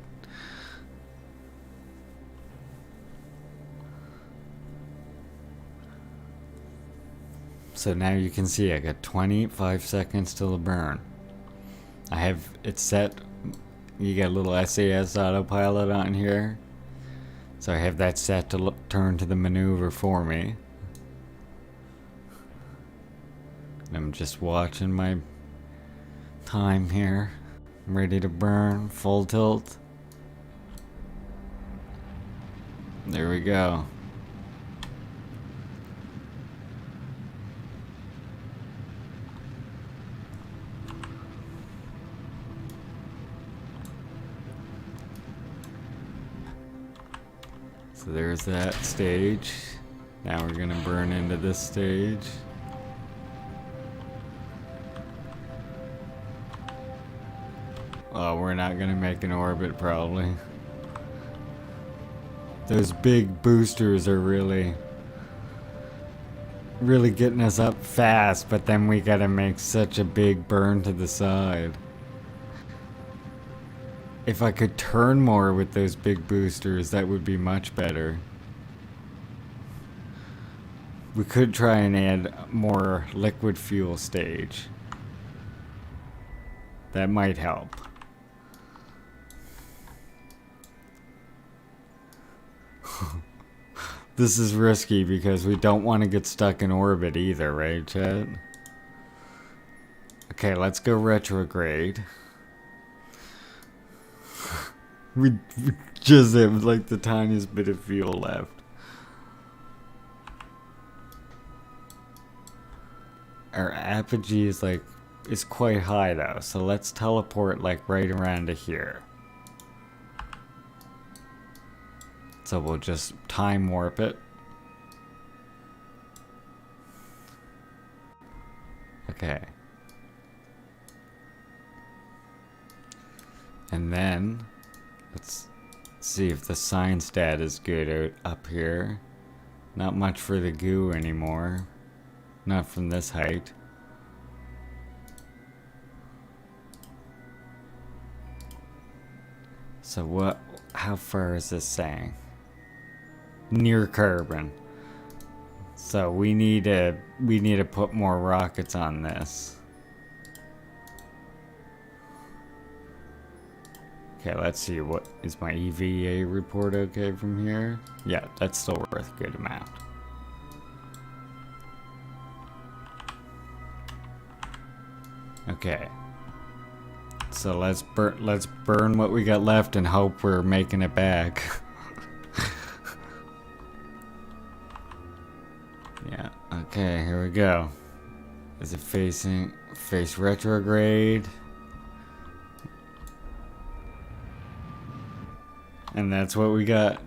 So now you can see I got 25 seconds till the burn. I have it set. You got a little SAS autopilot on here. So I have that set to turn to the maneuver for me. And I'm just watching my time here. I'm ready to burn, full tilt. There we go. So there's that stage. Now we're gonna burn into this stage. Oh, we're not gonna make an orbit probably. Those big boosters are really getting us up fast, but then we gotta make such a big burn to the side. If I could turn more with those big boosters, that would be much better. We could try and add more liquid fuel stage. That might help. This is risky because we don't want to get stuck in orbit either, right, chat? Okay, let's go retrograde. We just have like the tiniest bit of fuel left. Our apogee is quite high though, so let's teleport like right around to here. So we'll just time warp it. Okay. And then let's see if the sign stat is good up here. Not much for the goo anymore. Not from this height. So how far is this saying? Near carbon. So we need to put more rockets on this. Okay, let's see, what is my EVA report okay from here? Yeah, that's still worth a good amount. Okay. So let's burn what we got left and hope we're making it back. Yeah, okay, here we go. Is it face retrograde? And that's what we got.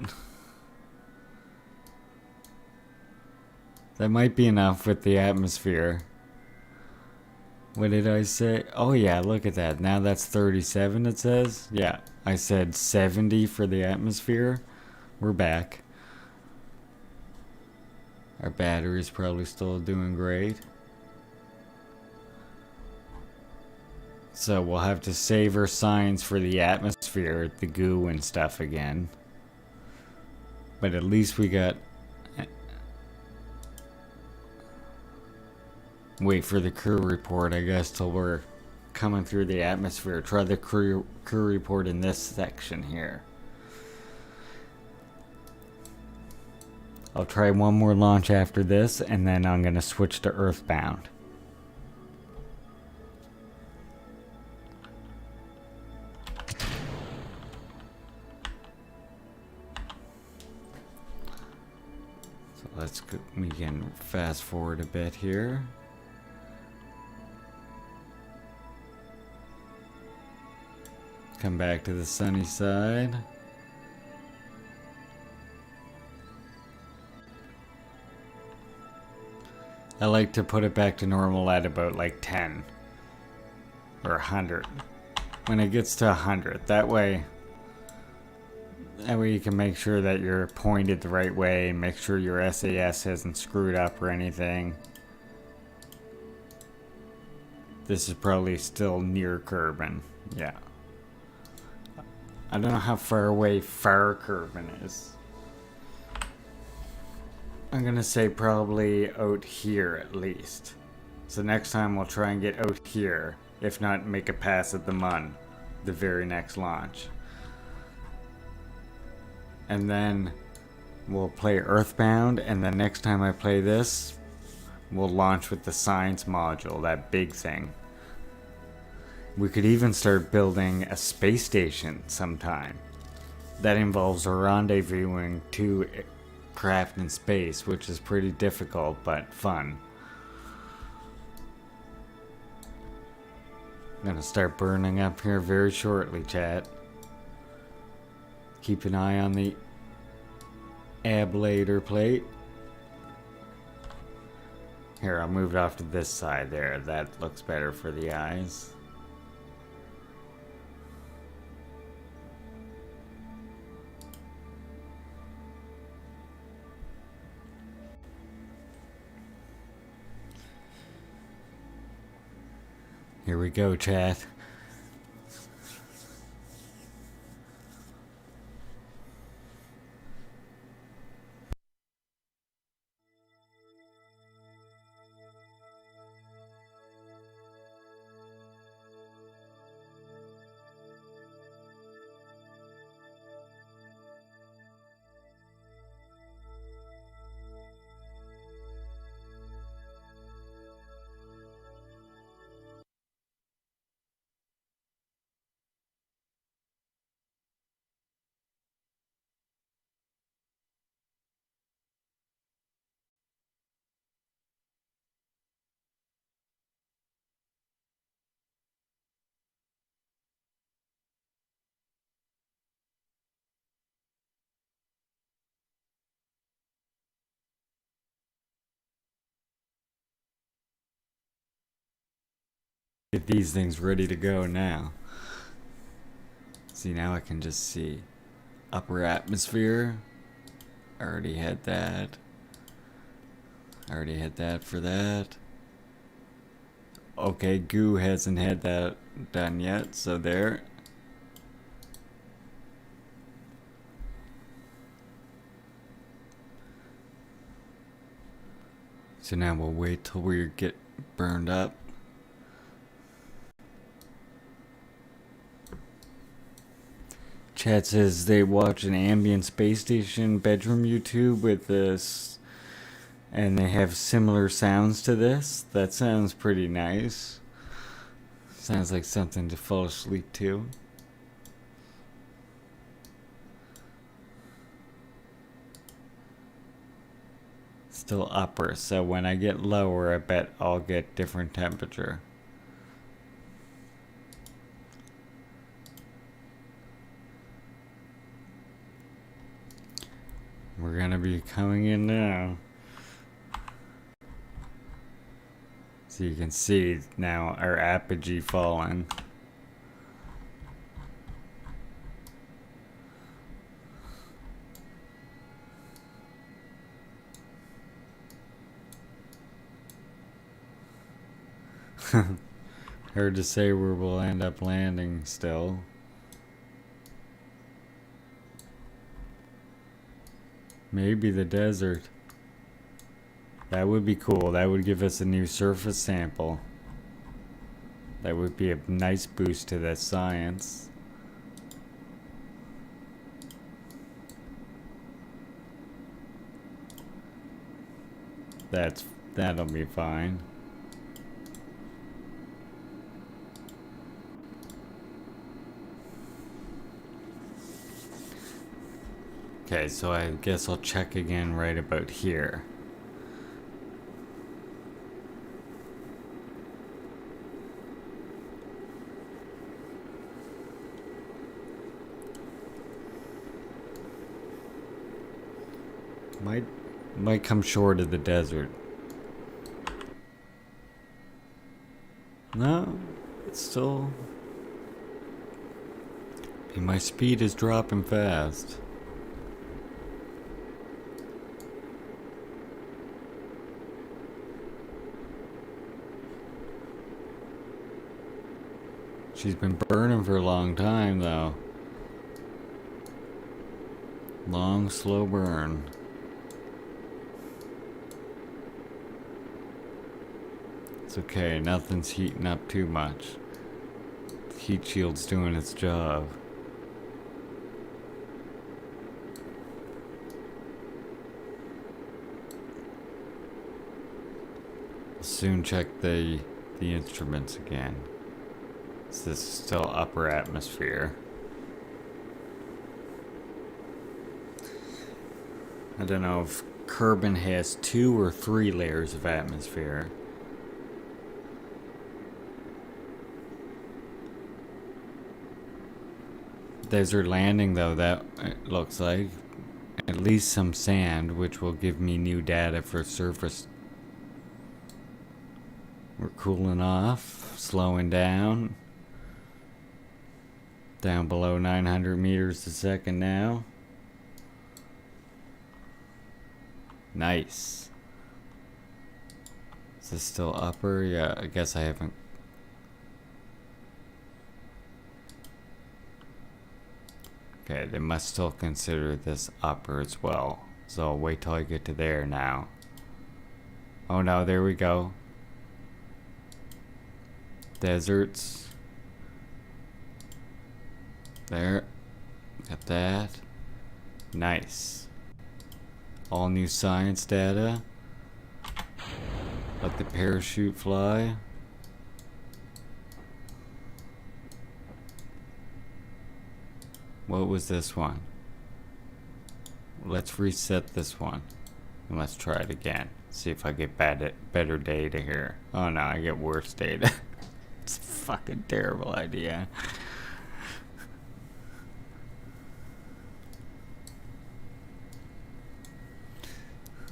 That might be enough with the atmosphere. What did I say? Oh yeah, look at that. Now that's 37 it says. Yeah, I said 70 for the atmosphere. We're back. Our battery's probably still doing great. So we'll have to save our signs for the atmosphere, the goo and stuff again. But at least we got... Wait for the crew report, I guess, till we're coming through the atmosphere. Try the crew report in this section here. I'll try one more launch after this, and then I'm going to switch to Earthbound. So let's go, we can fast forward a bit here. Come back to the sunny side. I like to put it back to normal at about like 10 or 100. When it gets to 100, that way you can make sure that you're pointed the right way, make sure your SAS hasn't screwed up or anything. This is probably still near Kerbin, yeah. I don't know how far away far Kerbin is. I'm gonna say probably out here at least. So next time we'll try and get out here. If not, make a pass at the Mun, the very next launch. And then we'll play Earthbound, and the next time I play this, we'll launch with the science module, that big thing. We could even start building a space station sometime. That involves rendezvousing two craft in space, which is pretty difficult but fun. I'm gonna start burning up here very shortly, chat. Keep an eye on the ablator plate. Here, I'll move it off to this side there. That looks better for the eyes. Here we go, chat. Get these things ready to go now. See, now I can just see upper atmosphere. I already had that. I already had that for that. Okay, Goo hasn't had that done yet, so there. So now we'll wait till we get burned up. Chat says they watch an ambient space station bedroom YouTube with this, and they have similar sounds to this. That sounds pretty nice. Sounds like something to fall asleep to. Still upper, so when I get lower, I bet I'll get different temperature. We're gonna be coming in now. So you can see now our apogee falling. Hard to say where we'll end up landing still. Maybe the desert. That would be cool. That would give us a new surface sample. That would be a nice boost to that science. That'll be fine. Okay, so I guess I'll check again right about here. Might come short of the desert. No, it's still... My speed is dropping fast. She's been burning for a long time, though. Long, slow burn. It's okay, nothing's heating up too much. The heat shield's doing its job. I'll soon check the instruments again. This is still upper atmosphere. I don't know if Kerbin has 2 or 3 layers of atmosphere. Desert landing, though, that it looks like. At least some sand, which will give me new data for surface. We're cooling off, slowing down. Down below 900 meters a second now. Nice. Is this still upper? Yeah, I guess I haven't. Okay, they must still consider this upper as well. So I'll wait till I get to there now. Oh no, there we go. Deserts. There. Got that. Nice. All new science data. Let the parachute fly. What was this one? Let's reset this one. And let's try it again. See if I get better data here. Oh no, I get worse data. It's a fucking terrible idea.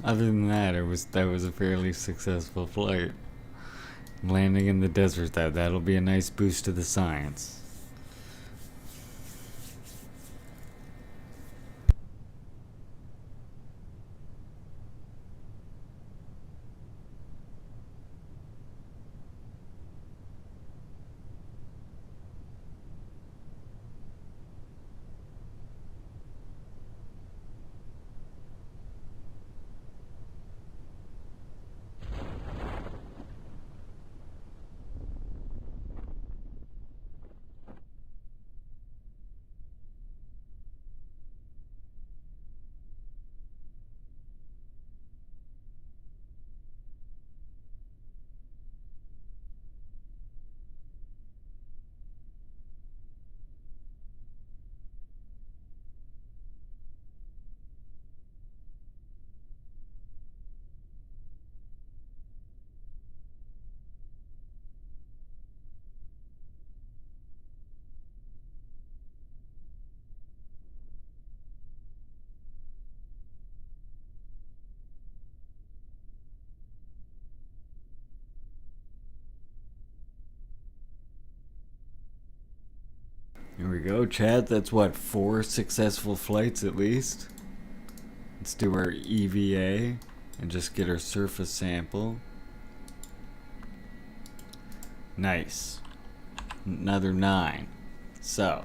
Other than that, that was a fairly successful flight. Landing in the desert, that'll be a nice boost to the science. Here we go, chat. That's what, 4 successful flights at least. Let's do our EVA and just get our surface sample. Nice. Another 9. So.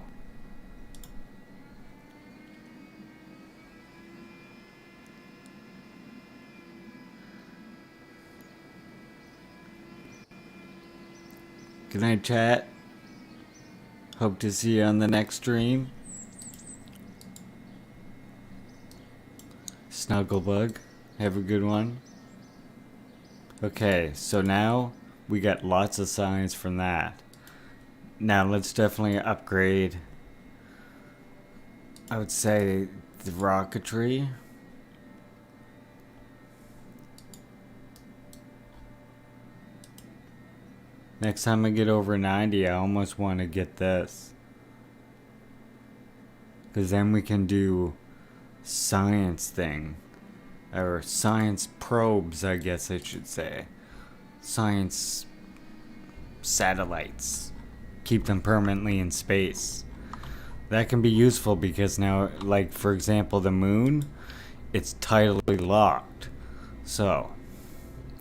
Good night, chat. Hope to see you on the next stream. Snugglebug, have a good one. Okay, so now we got lots of science from that. Now let's definitely upgrade, I would say, the rocketry. Next time I get over 90, I almost want to get this. Because then we can do science thing. or science probes, I guess I should say. Science satellites. Keep them permanently in space. That can be useful because now, like for example, the moon, it's tidally locked. So,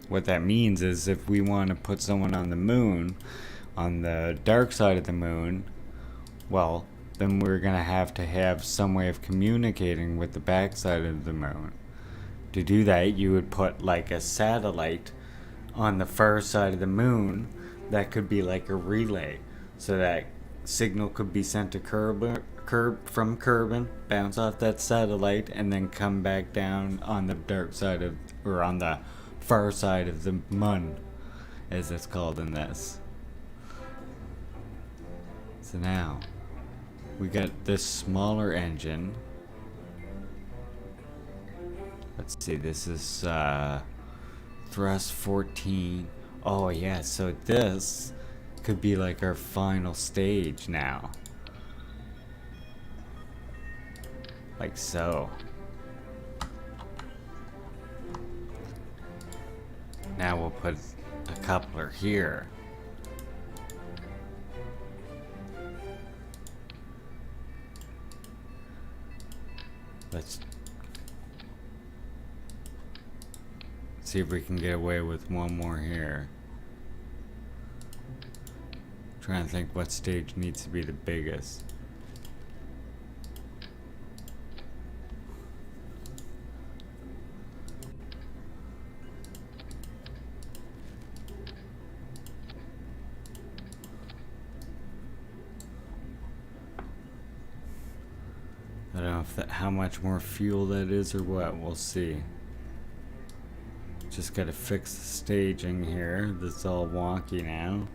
what that means is if we want to put someone on the moon, on the dark side of the moon, well, then we're going to have some way of communicating with the backside of the moon. To do that, you would put like a satellite on the far side of the moon that could be like a relay, so that signal could be sent to from Kerbin, bounce off that satellite, and then come back down on the dark side of, or on the far side of the moon, as it's called in this. So now, we got this smaller engine. Let's see, this is thrust 14. Oh yeah, so this could be like our final stage now. Like so. Now we'll put a coupler here. Let's see if we can get away with one more here. Trying to think what stage needs to be the biggest. I don't know if that, how much more fuel that is or what. We'll see. Just gotta fix the staging here. This is all wonky now.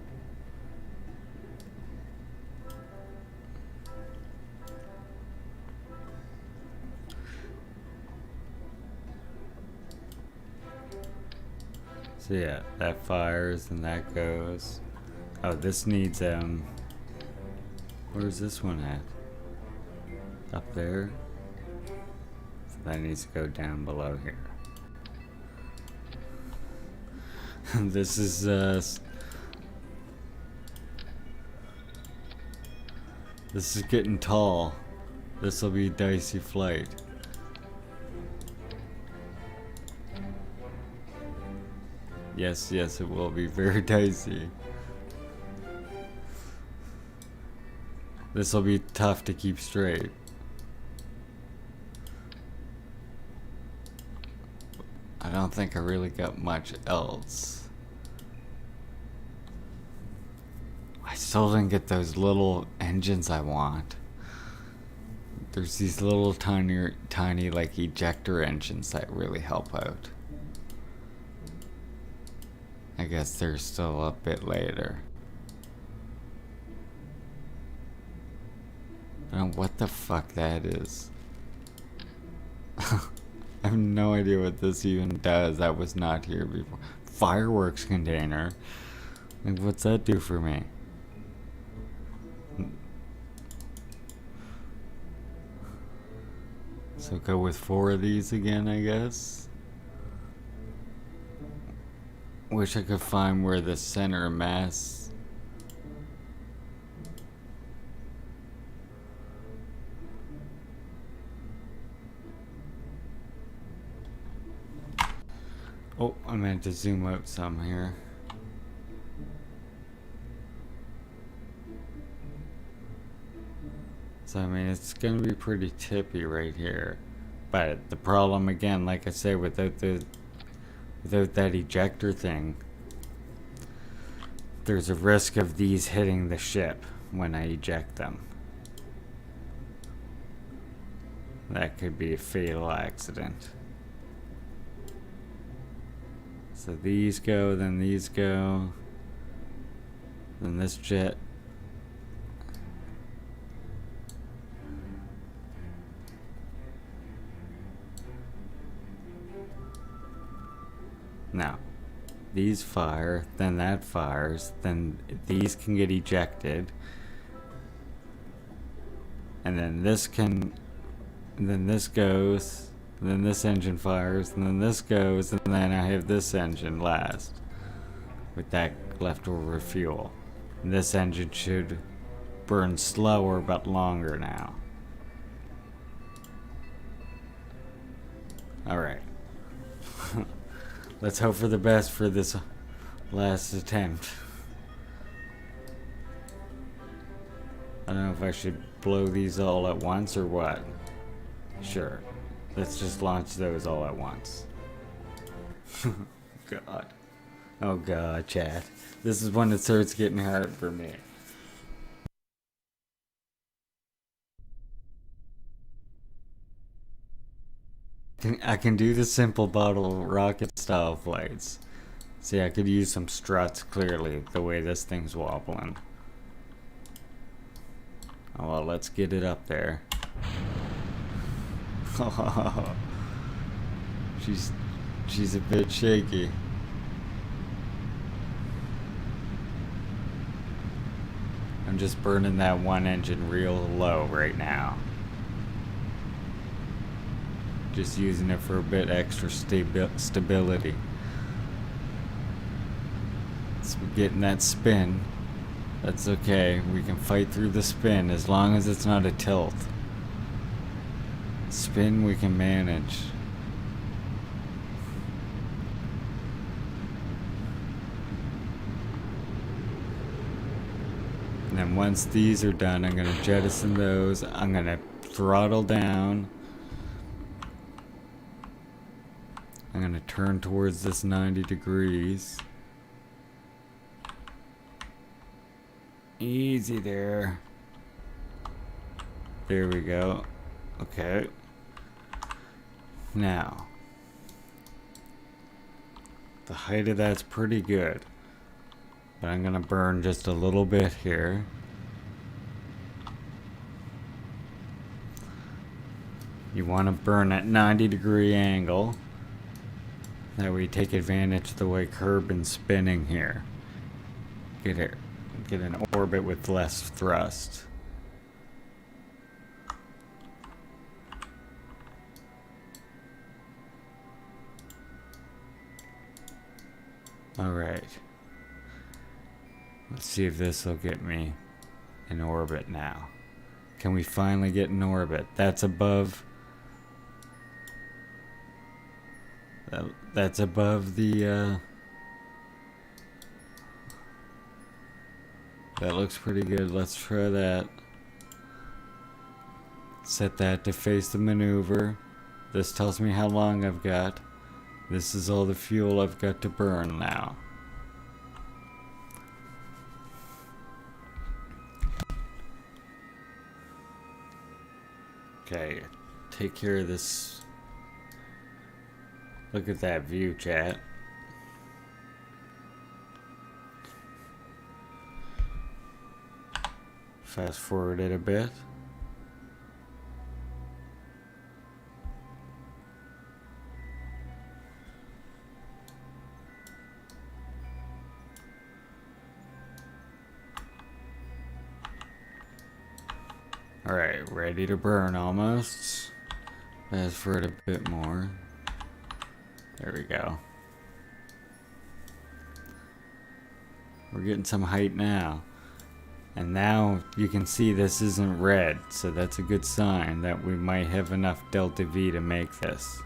So yeah, that fires and that goes. Oh, this needs where's this one at? Up there. So that needs to go down below here. This is getting tall. This will be a dicey flight. Yes, it will be very dicey. This will be tough to keep straight. I don't think I really got much else. I still didn't get those little engines I want. There's these little tiny like ejector engines that really help out. I guess they're still a bit later. I don't know what the fuck that is. I have no idea what this even does. That was not here before. Fireworks container? Like, what's that do for me? So go with 4 of these again, I guess. Wish I could find where the center of mass. Oh, I meant to zoom out some here. So I mean, it's gonna be pretty tippy right here. But the problem again, like I say, without that ejector thing, there's a risk of these hitting the ship when I eject them. That could be a fatal accident. So these go, then these go, then this jet. Now, these fire, then that fires, then these can get ejected, and then this can, and then this goes, and then this engine fires, and then this goes, and then I have this engine last with that leftover fuel. And this engine should burn slower but longer now. Alright. Let's hope for the best for this last attempt. I don't know if I should blow these all at once or what. Sure. Let's just launch those all at once. God. Oh God, chat. This is when it starts getting hard for me. I can do the simple bottle rocket style flights. See, I could use some struts clearly, the way this thing's wobbling. Oh well, let's get it up there. She's a bit shaky. I'm just burning that one engine real low right now. Just using it for a bit extra stability. It's getting that spin. That's okay. We can fight through the spin as long as it's not a tilt. Spin we can manage. And then once these are done, I'm gonna jettison those. I'm gonna throttle down. I'm gonna turn towards this 90 degrees. Easy there. There we go. Okay. Now, the height of that's pretty good, but I'm gonna burn just a little bit here. You want to burn at 90-degree angle. That way you take advantage of the way carbon's spinning here. Get an orbit with less thrust. Alright. Let's see if this will get me in orbit now. Can we finally get in orbit? That's above... That's above the, that looks pretty good. Let's try that. Set that to face the maneuver. This tells me how long I've got. This is all the fuel I've got to burn now. Okay, take care of this. Look at that view, chat. Fast forward it a bit. Alright, ready to burn almost. Fast forward a bit more. There we go. We're getting some height now. And now you can see this isn't red, so that's a good sign that we might have enough delta V to make this.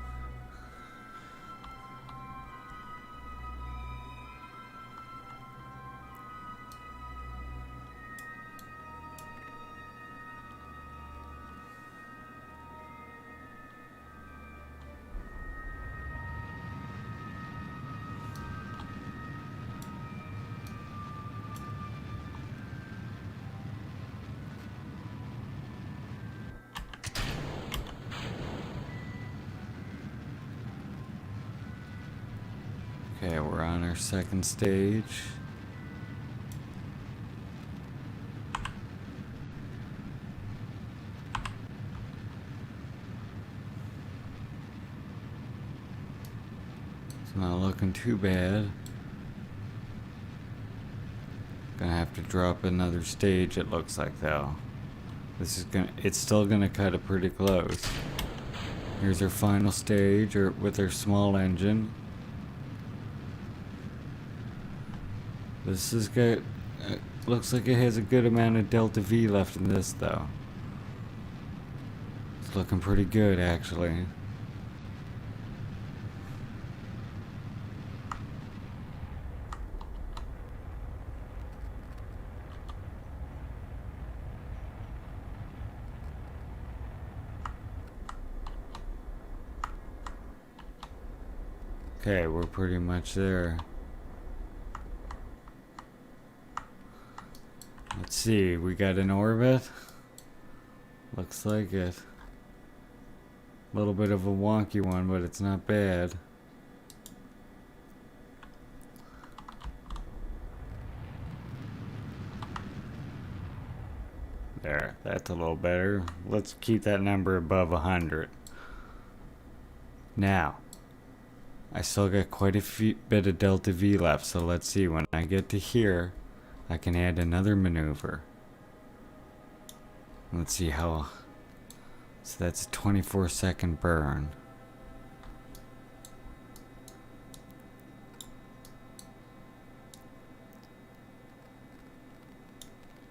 Okay, we're on our second stage. It's not looking too bad. Gonna have to drop another stage, it looks like, though. It's still gonna cut it pretty close. Here's our final stage, or with our small engine. This is good. Looks like it has a good amount of delta V left in this, though. It's looking pretty good, actually. Okay, we're pretty much there. Let's see, we got an orbit. Looks like it. A little bit of a wonky one, but it's not bad. There, that's a little better. Let's keep that number above 100. Now, I still got quite a bit of delta V left, so let's see, when I get to here, I can add another maneuver. Let's see how... So that's a 24-second burn.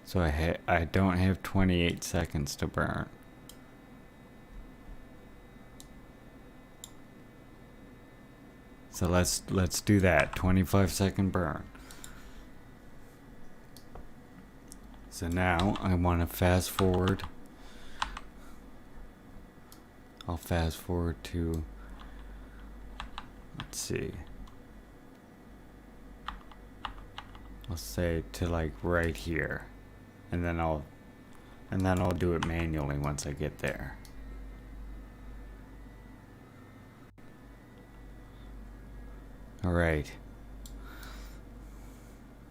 So I don't have 28 seconds to burn. So let's do that. 25-second burn. So now I want to fast forward. I'll fast forward to, let's see. I'll say to like right here. And then I'll do it manually once I get there. Alright.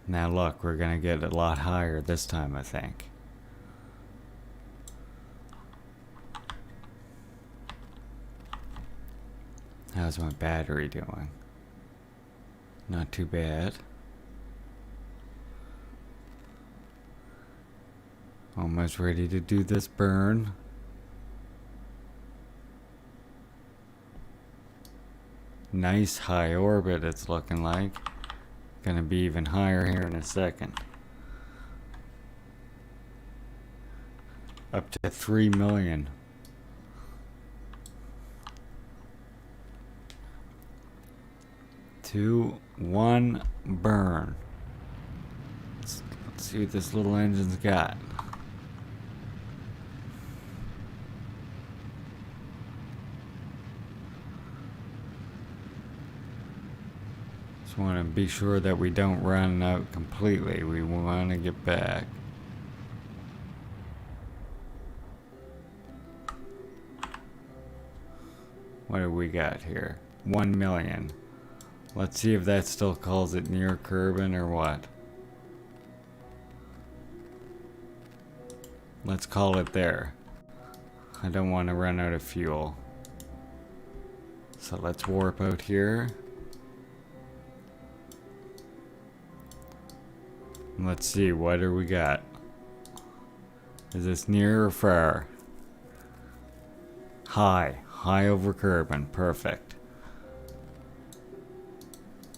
Now look, we're gonna get a lot higher this time, I think. How's my battery doing? Not too bad. Almost ready to do this burn. Nice high orbit it's looking like. Gonna be even higher here in a second. Up to 3 million. Two, one, burn. Let's see what this little engine's got. Just want to be sure that we don't run out completely. We want to get back. What do we got here? 1 million. Let's see if that still calls it near Kerbin or what. Let's call it there. I don't want to run out of fuel. So let's warp out here. Let's see, what do we got? Is this near or far? High over Kerbin, perfect.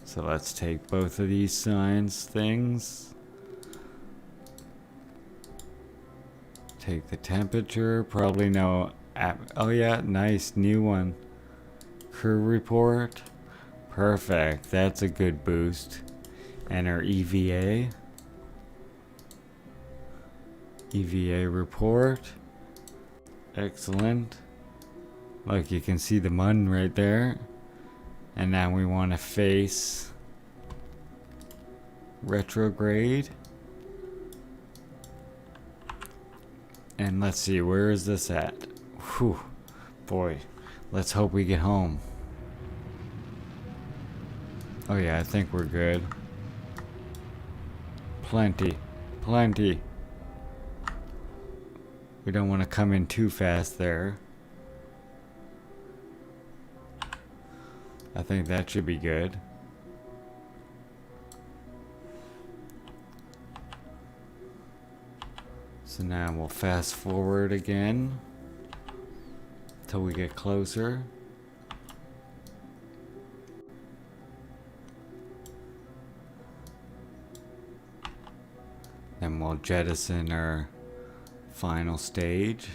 So let's take both of these science things. Take the temperature, probably no, oh yeah, nice, new one. Crew report, perfect, that's a good boost. And our EVA. EVA report, excellent. Look, you can see the mud right there. And now we want to face retrograde. And let's see, where is this at? Whew, boy, let's hope we get home. Oh yeah, I think we're good. Plenty. We don't want to come in too fast there. I think that should be good. So now we'll fast forward again till we get closer. Then we'll jettison our final stage.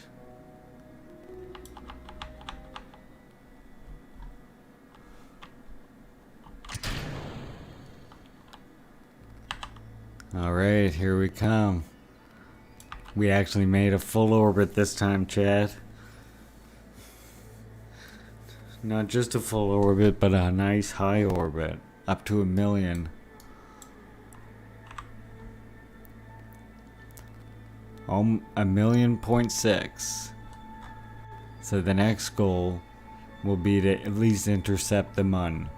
Alright, here we come. We actually made a full orbit this time, chat. Not just a full orbit, but a nice high orbit. Up to 1 million. Oh, 1.6 million. So the next goal will be to at least intercept the Mun.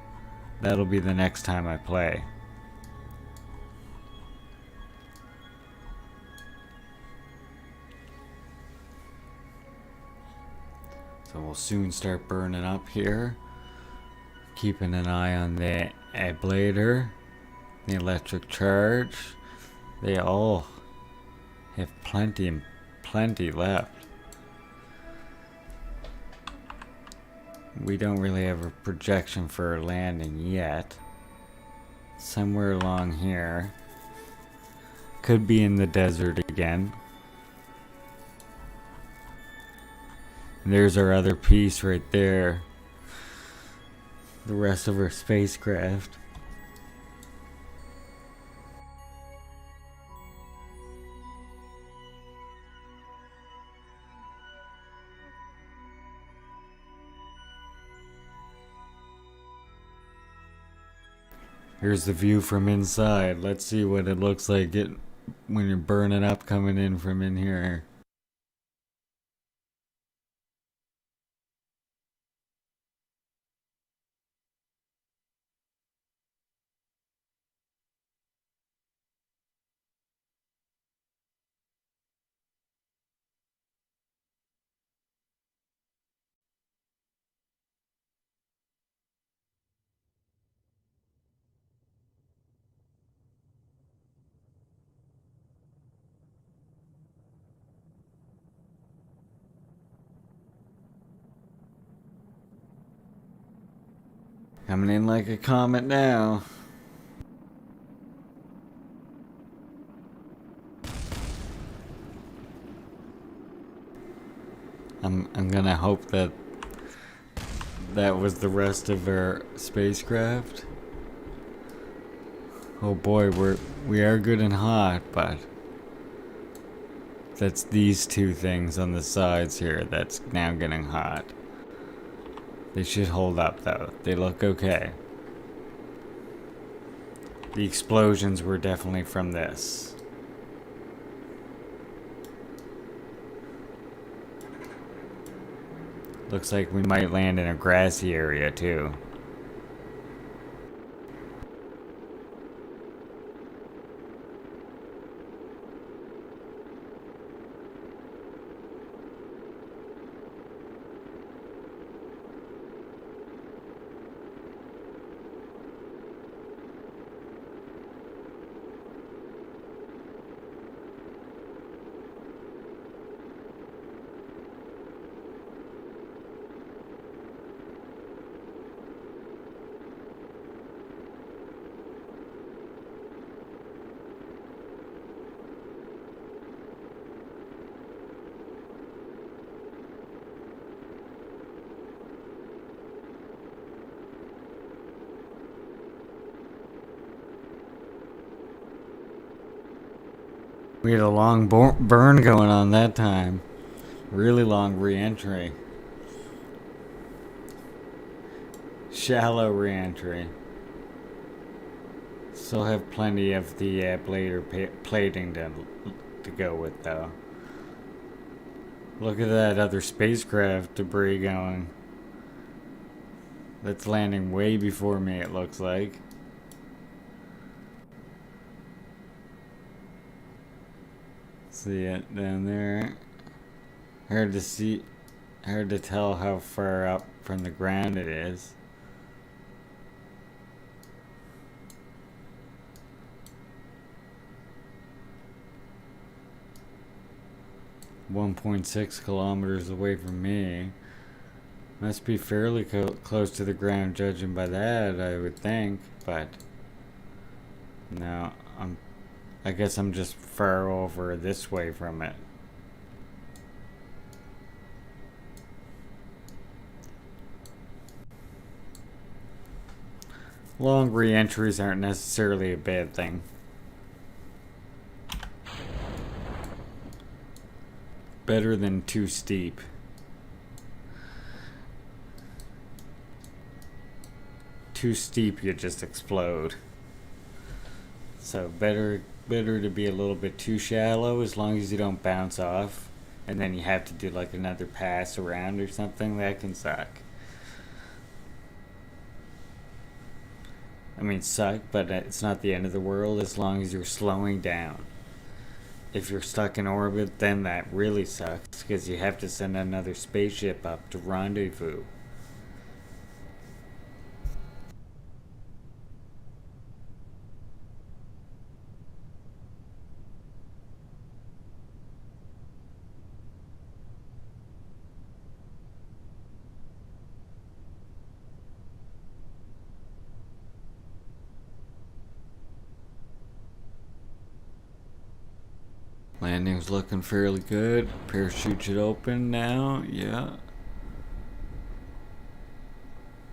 That'll be the next time I play. So we'll soon start burning up here. Keeping an eye on the ablator, the electric charge. They all have plenty left. We don't really have a projection for a landing yet. Somewhere along here. Could be in the desert again. And there's our other piece right there. The rest of our spacecraft. Here's the view from inside. Let's see what it looks like when you're burning up coming in from in here. Coming in like a comet now. I'm gonna hope that was the rest of our spacecraft. Oh boy, we are good and hot, but that's these two things on the sides here that's now getting hot. They should hold up though. They look okay. The explosions were definitely from this. Looks like we might land in a grassy area too. We had a long burn going on that time. Really long re-entry. Shallow re-entry. Still have plenty of the ablator plating to go with though. Look at that other spacecraft debris going. That's landing way before me, it looks like. See it down there. Hard to tell how far up from the ground it is. .6 kilometers away from me. Must be fairly close to the ground, judging by that, I would think. But no, I guess I'm just far over this way from it. Long re-entries aren't necessarily a bad thing. Better than too steep. Too steep, you just explode. So better to be a little bit too shallow, as long as you don't bounce off, and then you have to do like another pass around or something. That can suck. I mean, suck, but it's not the end of the world as long as you're slowing down. If you're stuck in orbit, then that really sucks, because you have to send another spaceship up to rendezvous. Landing's looking fairly good. Parachute should open now. Yeah.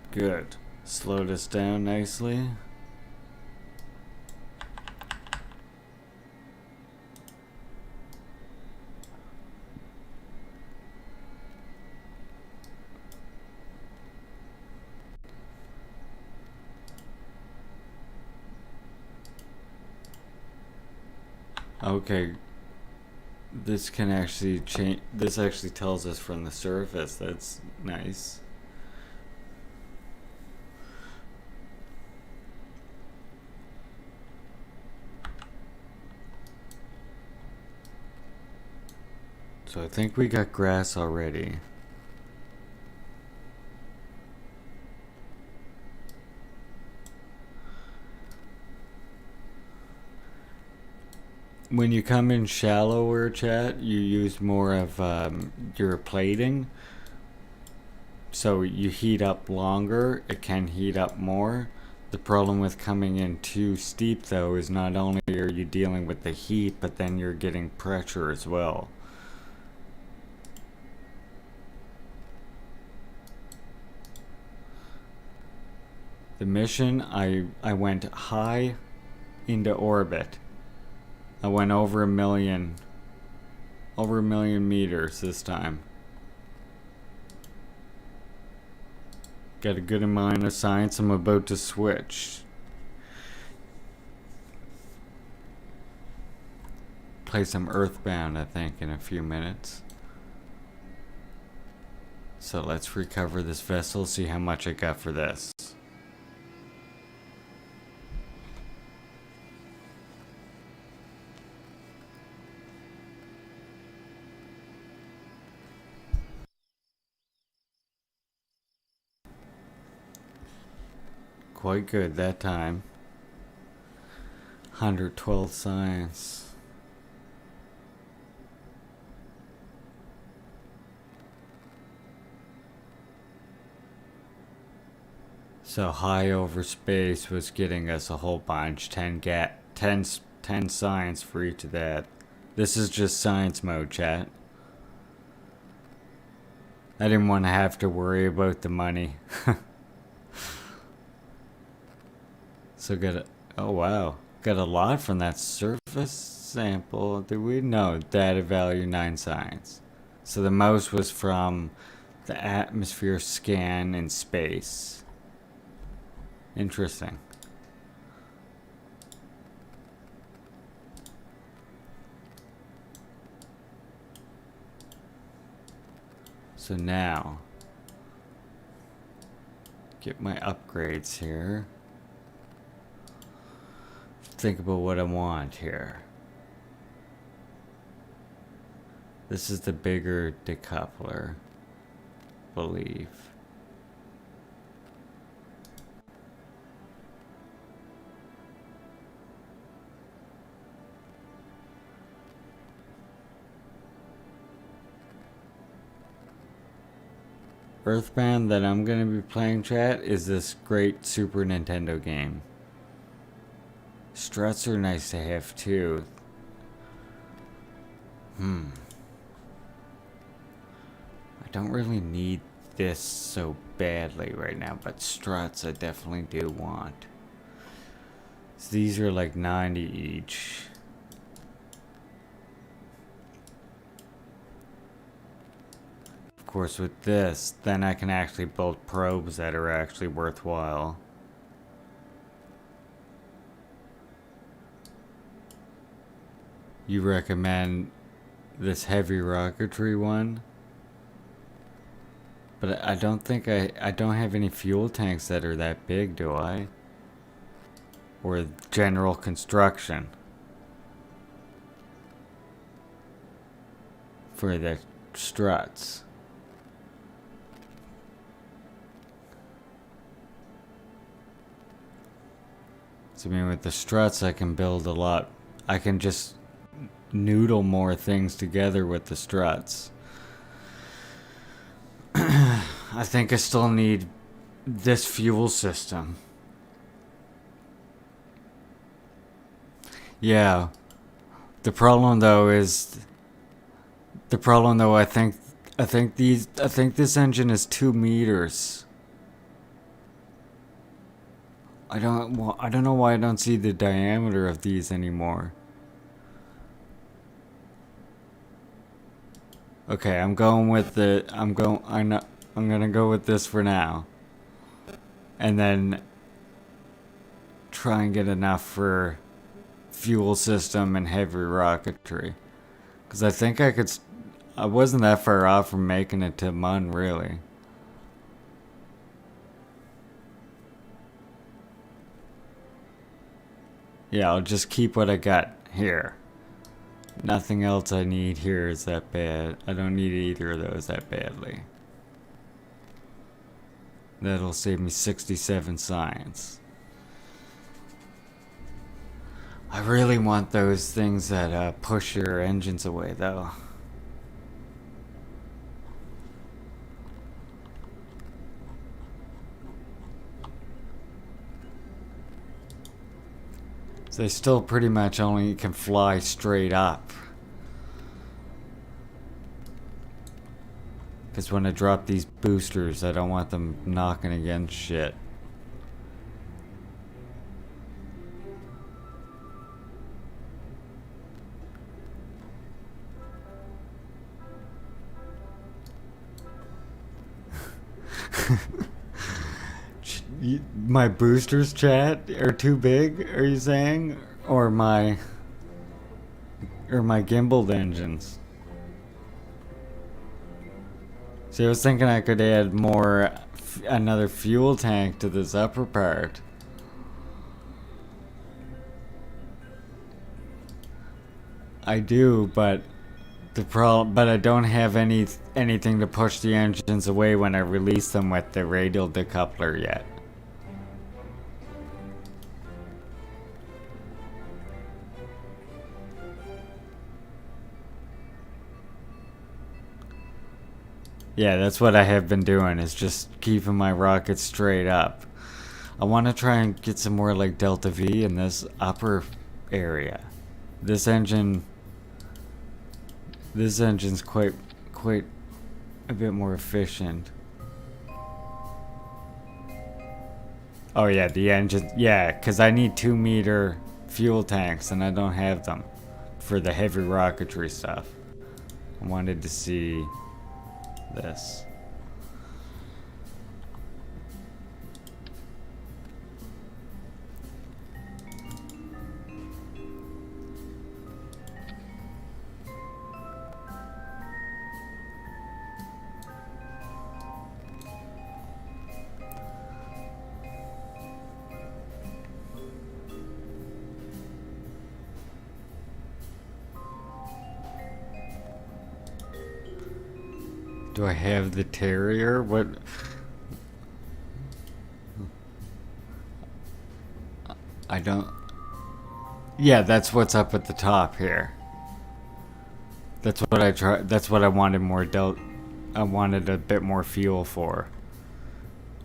Good. Slowed us down nicely. Okay. This can actually change. This actually tells us from the surface. That's nice. So I think we got grass already. When you come in shallower, chat, you use more of your plating. So you heat up longer, it can heat up more. The problem with coming in too steep, though, is not only are you dealing with the heat, but then you're getting pressure as well. The mission, I went high into orbit. I went over a million meters this time. Got a good amount of science. I'm about to switch. Play some Earthbound, I think, in a few minutes. So let's recover this vessel, see how much I got for this. Quite good that time. 112 science. So high over space was getting us a whole bunch. 10 science for each of that. This is just science mode, chat. I didn't want to have to worry about the money. So oh wow, got a lot from that surface sample. Did we? No, data value 9 science. So the most was from the atmosphere scan in space. Interesting. So now, get my upgrades here. Think about what I want here. This is the bigger decoupler, believe. Earthbound that I'm gonna be playing, chat, is this great Super Nintendo game. Struts are nice to have too. I don't really need this so badly right now, but struts I definitely do want. So these are like 90 each. Of course, with this, then I can actually build probes that are actually worthwhile. You recommend this heavy rocketry one? But I don't think I don't have any fuel tanks that are that big, do I? Or general construction for the struts. So I mean, with the struts I can build a lot. I can just noodle more things together with the struts. I think I still need this fuel system. Yeah. The problem though I think this engine is 2 meters. I don't know why I don't see the diameter of these anymore. Okay, I'm gonna go with this for now. And then try and get enough for fuel system and heavy rocketry. Cause I think I wasn't that far off from making it to Mun, really. Yeah, I'll just keep what I got here. Nothing else I need here is that bad. I don't need either of those that badly. That'll save me 67 science. I really want those things that push your engines away, though. So they still pretty much only can fly straight up. Because when I drop these boosters, I don't want them knocking against shit. My boosters, chat, are too big, are you saying? Or my gimbaled engines? See, I was thinking I could add another fuel tank to this upper part. I do, but I don't have anything to push the engines away when I release them with the radial decoupler yet. Yeah, that's what I have been doing, is just keeping my rockets straight up. I want to try and get some more like Delta V in this upper area. This engine's quite a bit more efficient. Oh yeah, the engine, yeah, because I need 2 meter fuel tanks and I don't have them for the heavy rocketry stuff. I wanted to see this. Do I have the Terrier? What? I don't. Yeah, that's what's up at the top here. That's what I wanted more I wanted a bit more fuel for.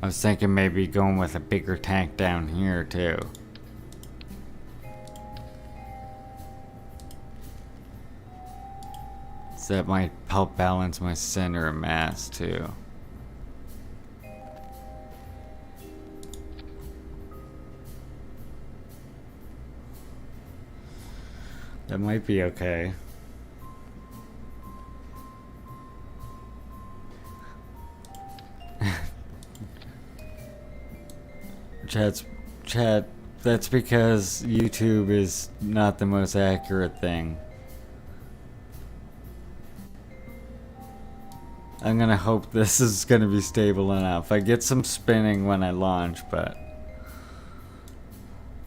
I was thinking maybe going with a bigger tank down here too. So that might help balance my center of mass too. That might be okay. Chat, that's because YouTube is not the most accurate thing. I'm gonna hope this is gonna be stable enough. I get some spinning when I launch, but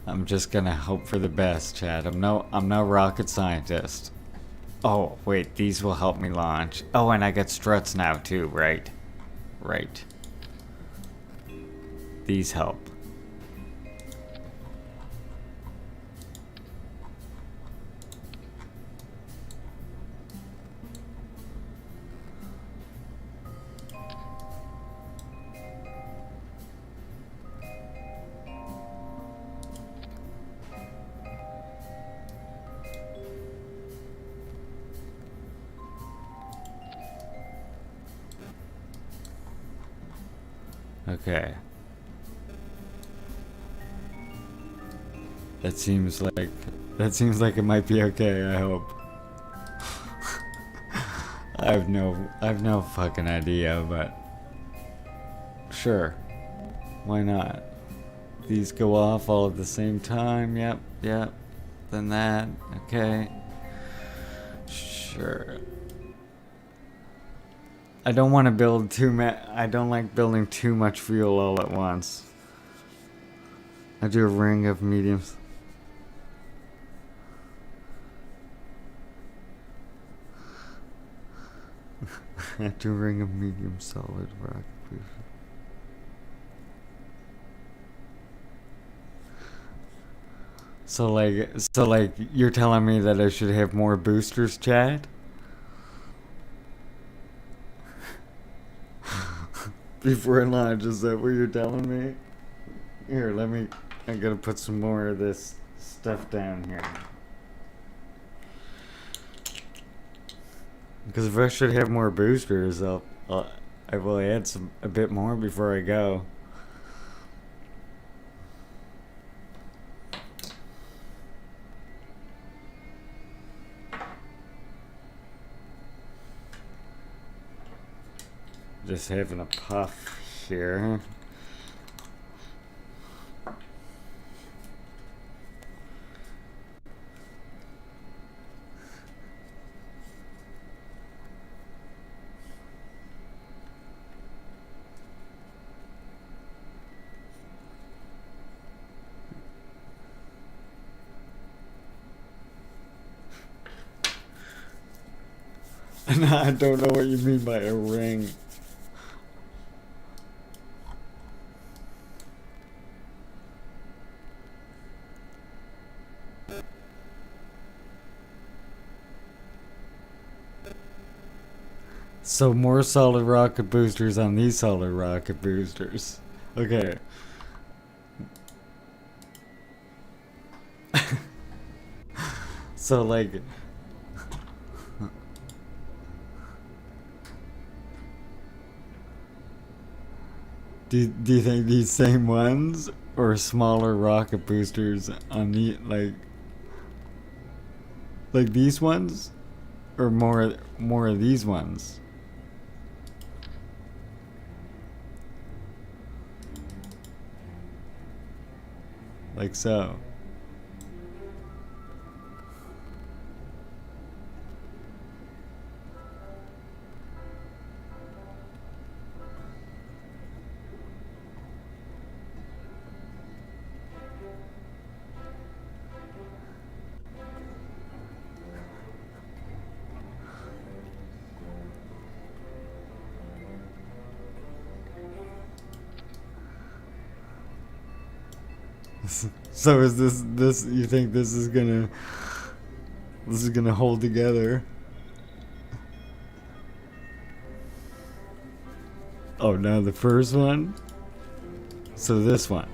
I'm just gonna hope for the best, chat. I'm no rocket scientist. Oh, wait, these will help me launch. Oh, and I get struts now too, right? Right. These help. Okay. That seems like it might be okay, I hope. I have no fucking idea, but sure. Why not? These go off all at the same time. Yep. Then that. Okay. Sure. I don't want to build I don't like building too much fuel all at once. I do a ring of mediums. I do a ring of medium solid rocket booster. So like you're telling me that I should have more boosters, Chad? Before I launch, is that what you're telling me? Here, I'm gonna put some more of this stuff down here. Because if I should have more boosters, I will add a bit more before I go. Just having a puff here. And I don't know what you mean by a ring. So more solid rocket boosters on these solid rocket boosters. Okay. So like do you think these same ones or smaller rocket boosters on the like these ones or more of these ones? Like so. So is this you think this is gonna hold together? Oh no, the first one? So this one.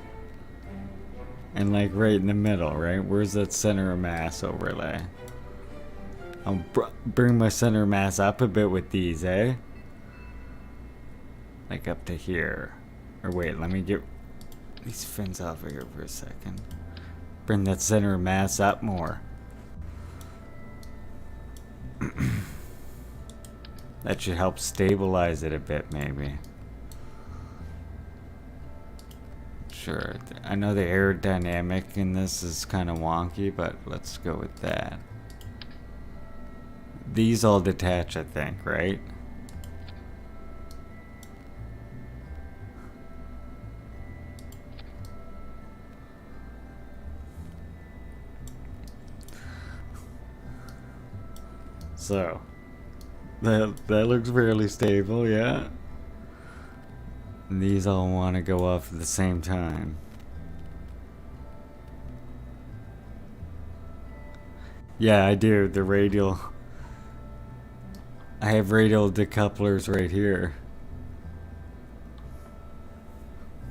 And like right in the middle, right? Where's that center of mass overlay? I'll bring my center of mass up a bit with these, eh? Like up to here. Or wait, let me get these fins off of here for a second. Bring that center of mass up more. That should help stabilize it a bit, maybe. Sure, I know the aerodynamic in this is kind of wonky, but let's go with that. These all detach, I think, right? So, that looks fairly stable, yeah? And these all want to go off at the same time. Yeah, I do. The radial. I have radial decouplers right here.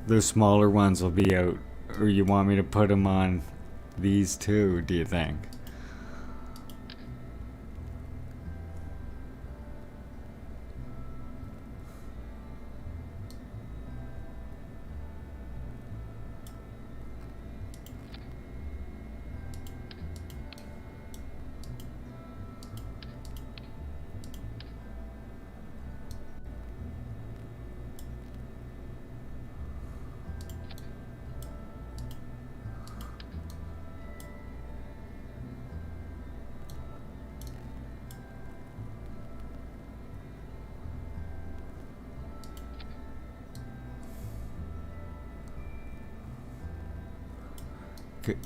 Those smaller ones will be out. Or you want me to put them on these too, do you think?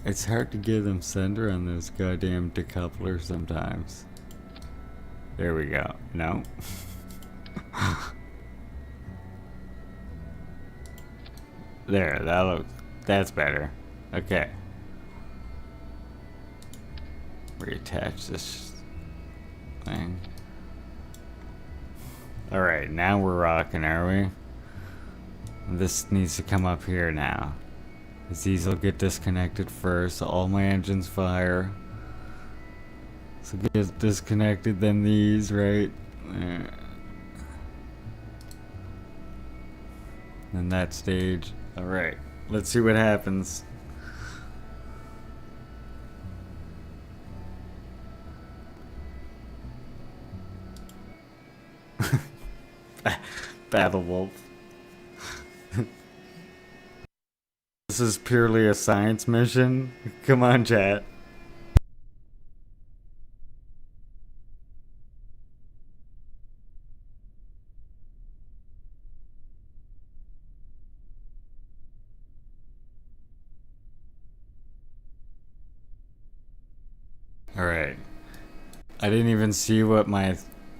It's hard to get them center on those goddamn decouplers sometimes. There we go. No. There, that's better. Okay. Reattach this thing. Alright, now we're rocking, are we? This needs to come up here now. These will get disconnected first. All my engines fire. So get disconnected, then these, right? And that stage. Alright, let's see what happens. Battle Wolf. This is purely a science mission. Come on, chat. Alright. I didn't even see what my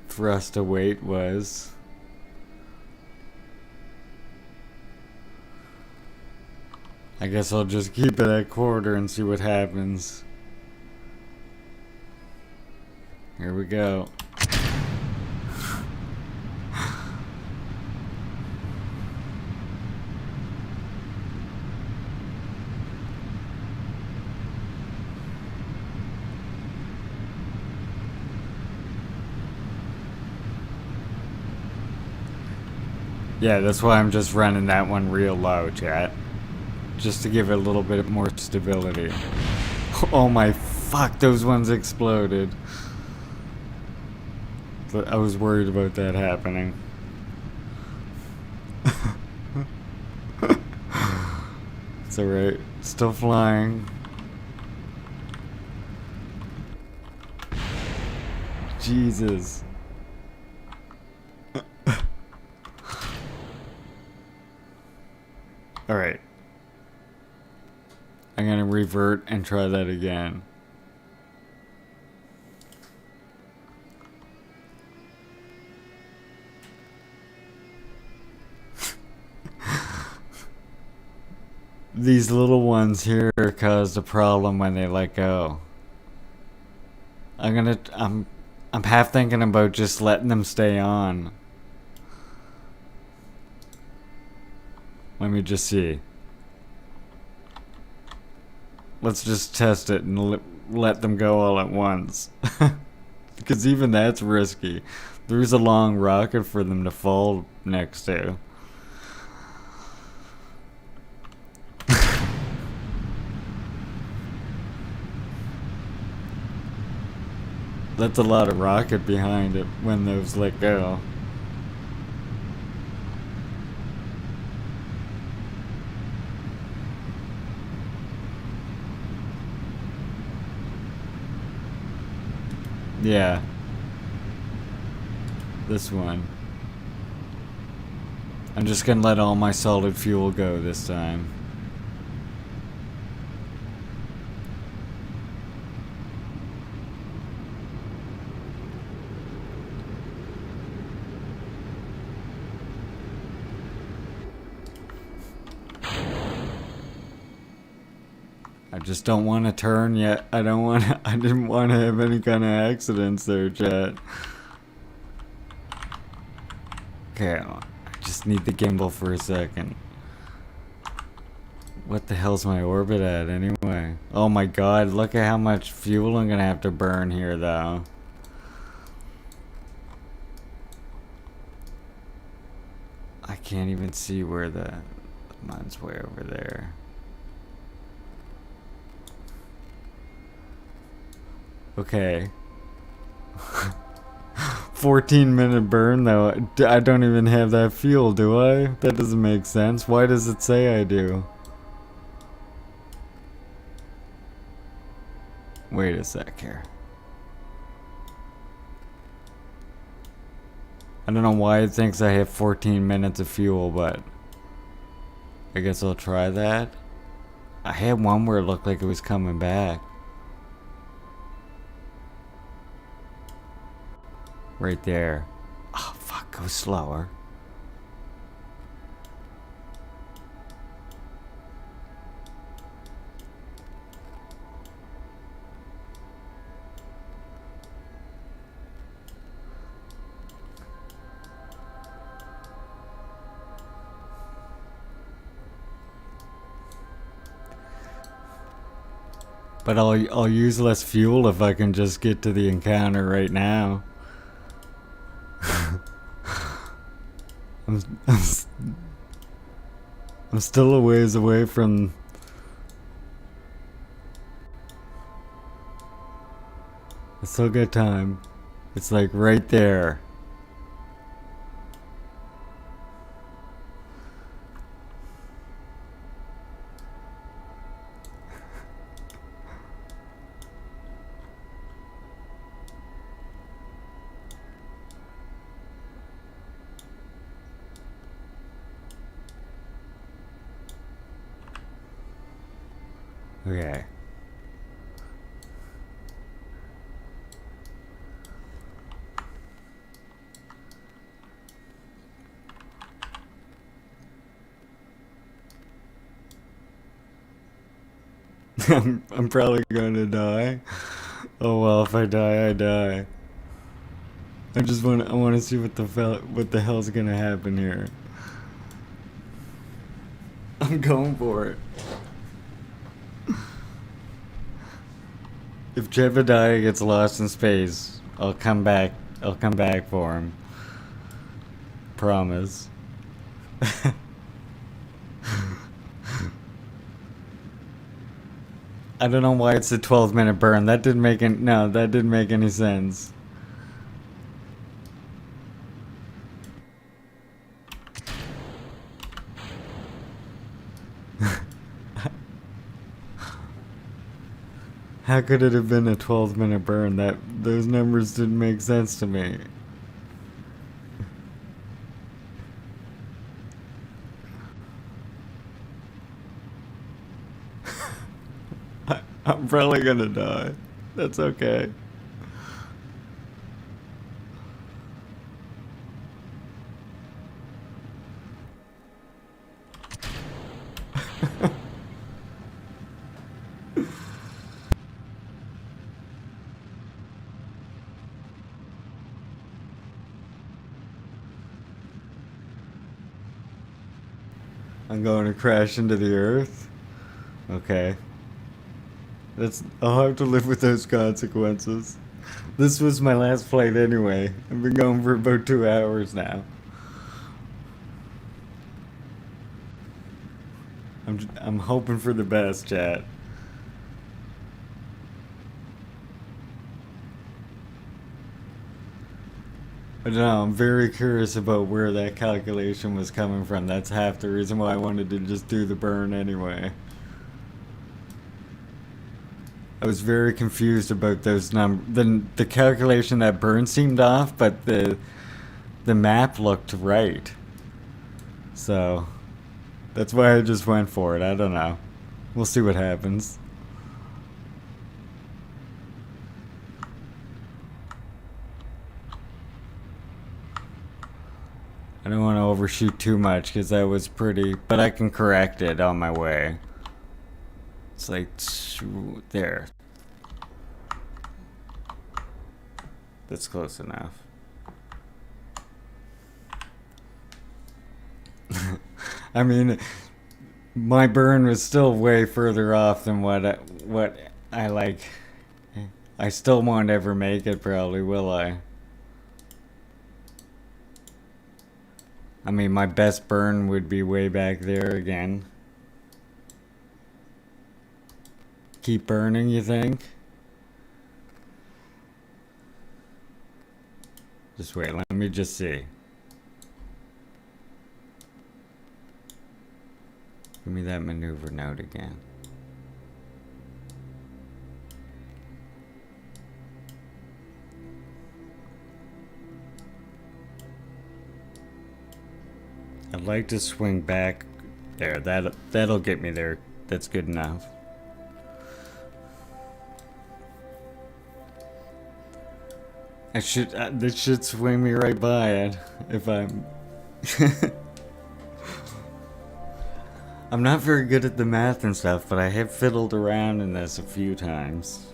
thrust to weight was. I guess I'll just keep it at quarter and see what happens. Here we go. Yeah, that's why I'm just running that one real low, chat. Just to give it a little bit more stability. Oh my fuck, those ones exploded. But I was worried about that happening. It's alright. Still flying. Jesus. Alright. I'm gonna revert and try that again. These little ones here caused a problem when they let go. I'm half thinking about just letting them stay on. Let me just see. Let's just test it and let them go all at once. Because even that's risky. There's a long rocket for them to fall next to. That's a lot of rocket behind it when those let go. Yeah. This one. I'm just gonna let all my solid fuel go this time. I just don't want to turn yet. I didn't want to have any kind of accidents there, chat. Okay, I just need the gimbal for a second. What the hell's my orbit at anyway? Oh my god, look at how much fuel I'm gonna have to burn here though. I can't even see where mine's way over there. Okay. 14-minute burn though. I don't even have that fuel, do I? That doesn't make sense. Why does it say I do? Wait a sec here. I don't know why it thinks I have 14 minutes of fuel, but I guess I'll try that. I had one where it looked like it was coming back. Right there. Oh, fuck, go slower. But I'll use less fuel if I can just get to the encounter right now. I'm still a ways away from. I still got time. It's like right there. Okay. I'm probably gonna die. Oh well, if I die, I die. I want to see what the hell's gonna happen here. I'm going for it. If Jebediah gets lost in space, I'll come back. I'll come back for him. Promise. I don't know why it's a 12-minute burn. That didn't make any sense. How could it have been a 12-minute burn? Those numbers didn't make sense to me. I'm probably gonna die. That's okay. I'm going to crash into the earth. Okay. I'll have to live with those consequences. This was my last flight anyway. I've been going for about 2 hours now. I'm hoping for the best, chat. I don't know, I'm very curious about where that calculation was coming from. That's half the reason why I wanted to just do the burn anyway. I was very confused about those numbers. The calculation that burn seemed off, but the map looked right. So that's why I just went for it. I don't know. We'll see what happens. I don't want to overshoot too much because that was pretty, but I can correct it on my way. It's like there. That's close enough. I mean, my burn was still way further off than what I like. I still won't ever make it, probably, will I? I mean, my best burn would be way back there again. Keep burning, you think? Just wait, let me just see. Give me that maneuver note again. I'd like to swing back there. That'll get me there. That's good enough. This should swing me right by it if I'm. I'm not very good at the math and stuff, but I have fiddled around in this a few times.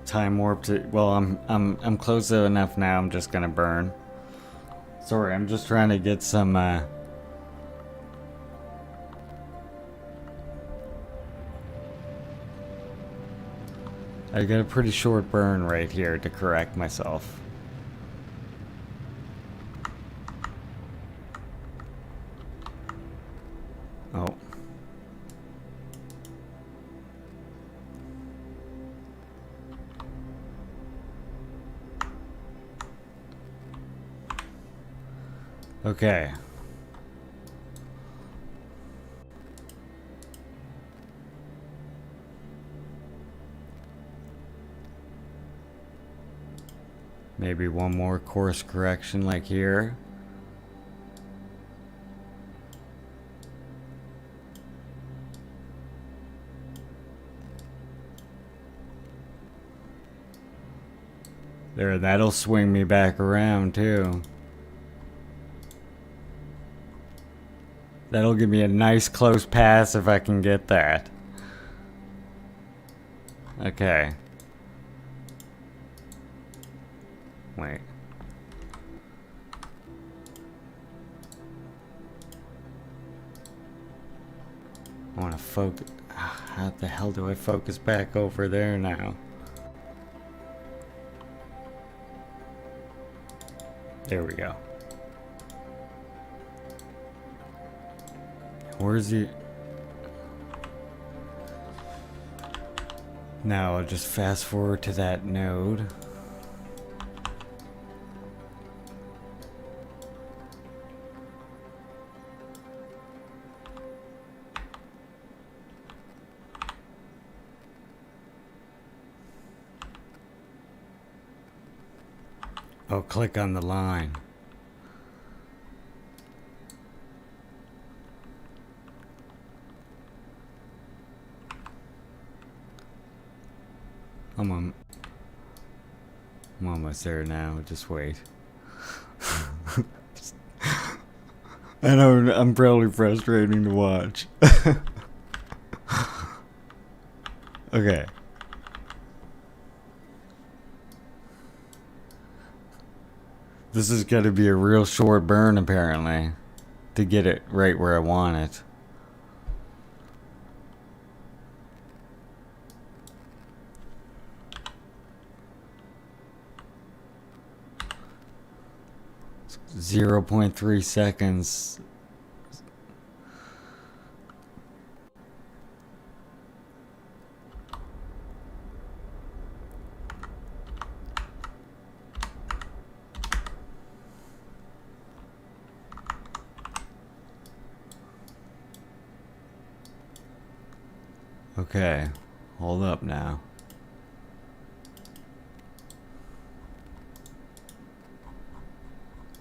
Time warp to. Well, I'm close enough now. I'm just gonna burn. Sorry, I'm just trying to get some. I got a pretty short burn right here to correct myself. Oh. Okay. Maybe one more course correction like here. There, that'll swing me back around too. That'll give me a nice close pass if I can get that. Okay. Wait. I want to focus. How the hell do I focus back over there now? There we go. Where's he? Now I'll just fast forward to that node. Oh, click on the line. I'm almost there now. Just wait. I know I'm probably frustrating to watch. Okay. This is going to be a real short burn, apparently, to get it right where I want it. .3 seconds. Okay, hold up now.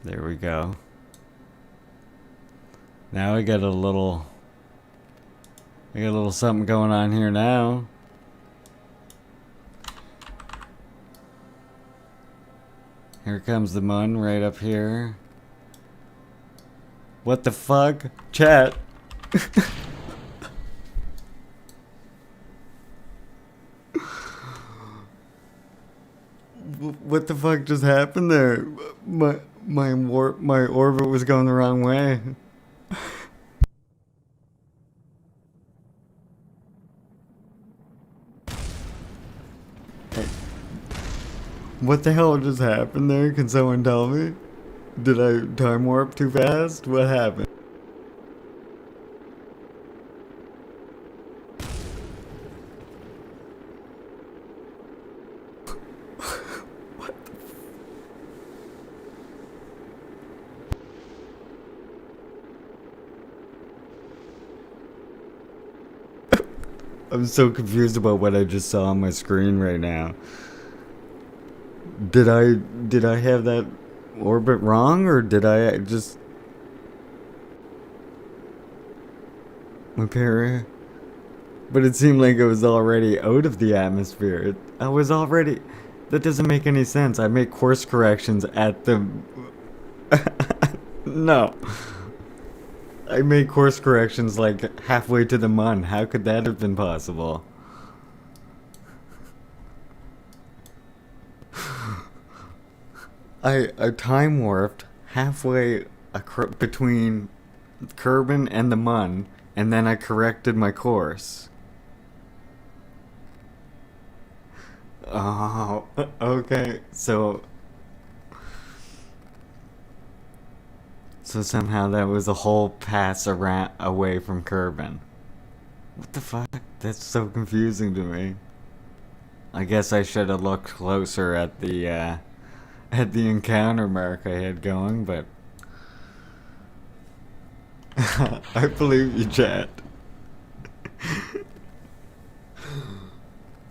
There we go. Now I got a little something going on here now. Here comes the mun right up here. What the fuck? Chat. What the fuck just happened there? My orbit was going the wrong way. What the hell just happened there? Can someone tell me? Did I time warp too fast? What happened? I'm so confused about what I just saw on my screen right now. Did I have that orbit wrong, or did I just repair? But it seemed like it was already out of the atmosphere. I was already. That doesn't make any sense. I make course corrections at the. No. I made course corrections like halfway to the mun. How could that have been possible? I time warped halfway between Kerbin and the mun, and then I corrected my course. Oh, okay. So somehow that was a whole pass around away from Kerbin. What the fuck? That's so confusing to me. I guess I should have looked closer at the encounter mark I had going, but I believe you, chat.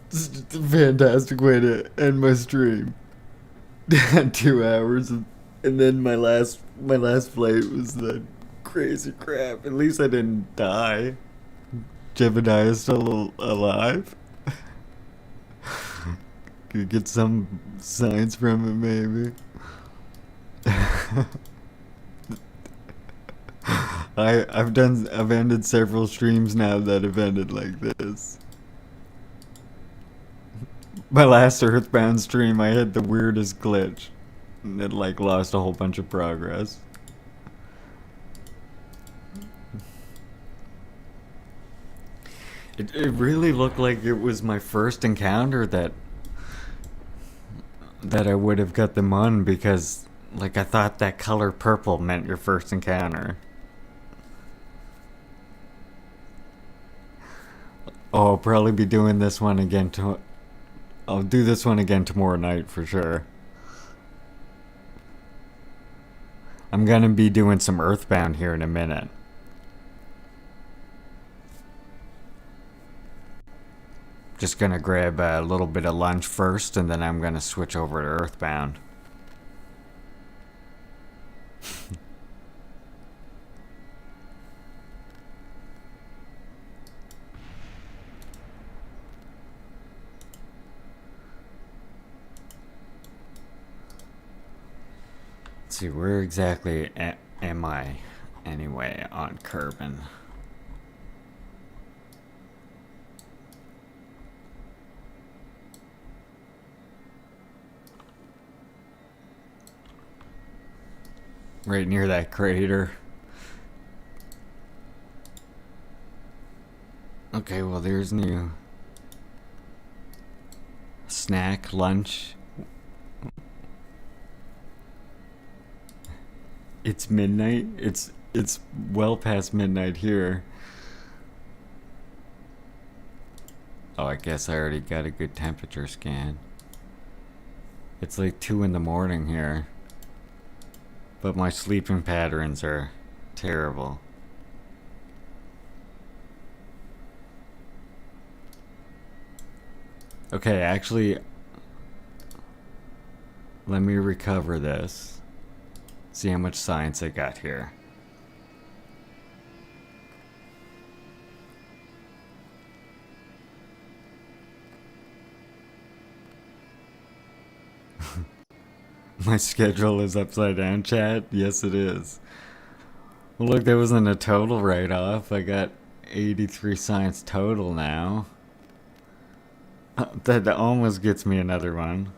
It's just a fantastic way to end my stream. 2 hours of, and then my last flight was that crazy crap. At least I didn't die. Gemini is still alive. Could get some signs from it, maybe. I've ended several streams now that have ended like this. My last Earthbound stream, I had the weirdest glitch. And it like lost a whole bunch of progress. It really looked like it was my first encounter that I would have got the mun, because like I thought that color purple meant your first encounter. Oh, I'll probably be doing this one again I'll do this one again tomorrow night for sure. I'm gonna be doing some Earthbound here in a minute. Just gonna grab a little bit of lunch first, and then I'm gonna switch over to Earthbound. Let's see, where exactly am I anyway on Kerbin? right near that crater. Okay, well there's new snack, lunch. It's midnight. It's well past midnight here. Oh, I guess I already got a good temperature scan. It's like 2 in the morning here. But my sleeping patterns are terrible. Okay, actually, let me recover this. See how much science I got here. My schedule is upside down, chat? Yes, it is. Well, look, there wasn't a total write-off. I got 83 science total now. That almost gets me another one.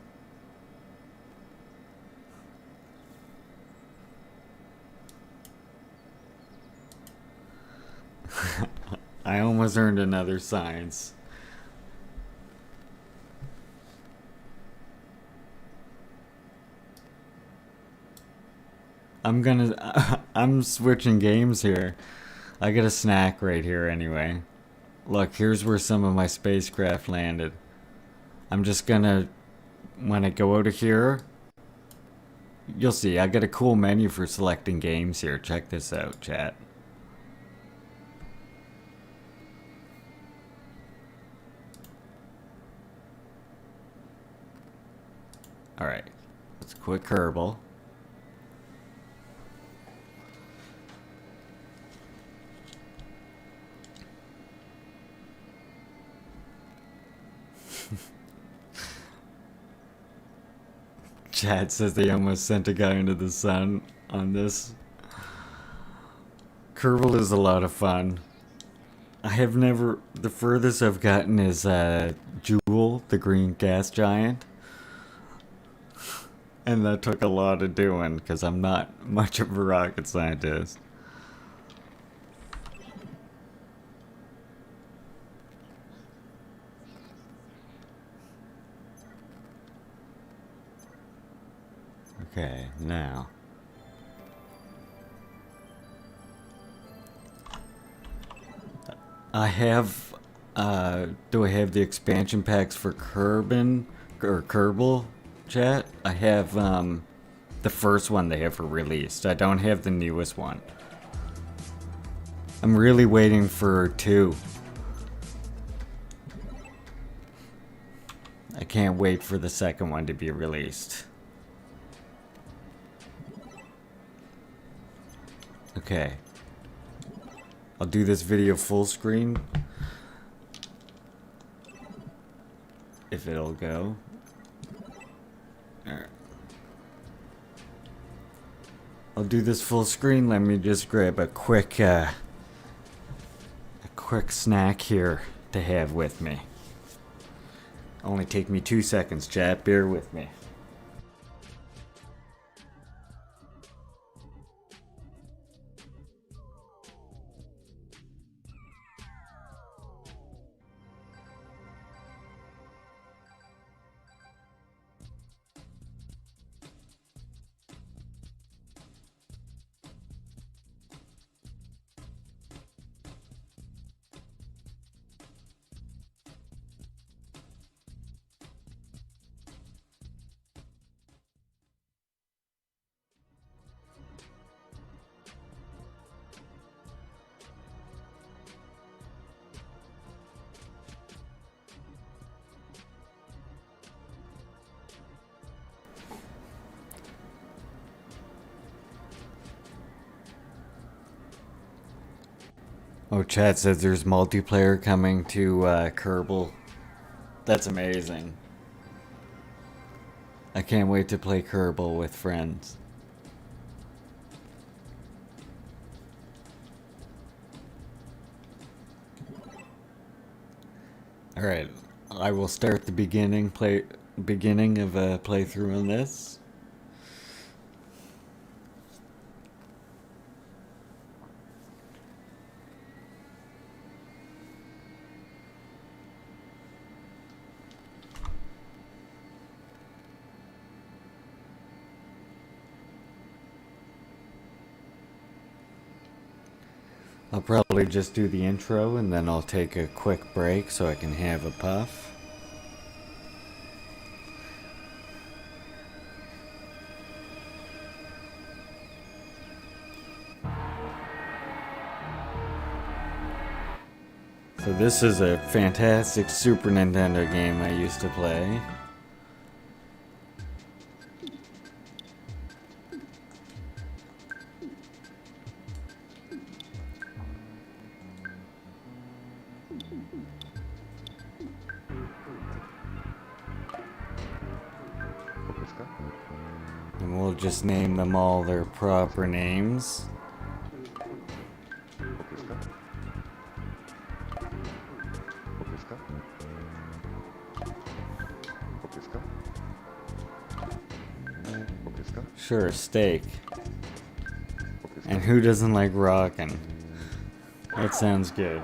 I almost earned another science. I'm switching games here. I get a snack right here anyway. Look, here's where some of my spacecraft landed. I'm just gonna, when I go out of here, you'll see, I got a cool menu for selecting games here. Check this out, chat. Alright, let's quit Kerbal. Chad says they almost sent a guy into the sun on this. Kerbal is a lot of fun. I have never... The furthest I've gotten is Jewel, the green gas giant. And that took a lot of doing, because I'm not much of a rocket scientist. Okay, now. I have, do I have the expansion packs for Kerbal, chat? I have, the first one they have released. I don't have the newest one. I'm really waiting for 2. I can't wait for the second one to be released. Okay. I'll do this video full screen. If it'll go. Alright. I'll do this full screen. Let me just grab a quick snack here to have with me. Only take me 2 seconds, chat. Bear with me. Oh, chat says there's multiplayer coming to Kerbal. That's amazing. I can't wait to play Kerbal with friends. Alright, I will start the beginning of a playthrough on this. I'll probably just do the intro and then I'll take a quick break so I can have a puff. So this is a fantastic Super Nintendo game I used to play. And we'll just name them all their proper names. Sure, steak. And who doesn't like rockin'? That sounds good.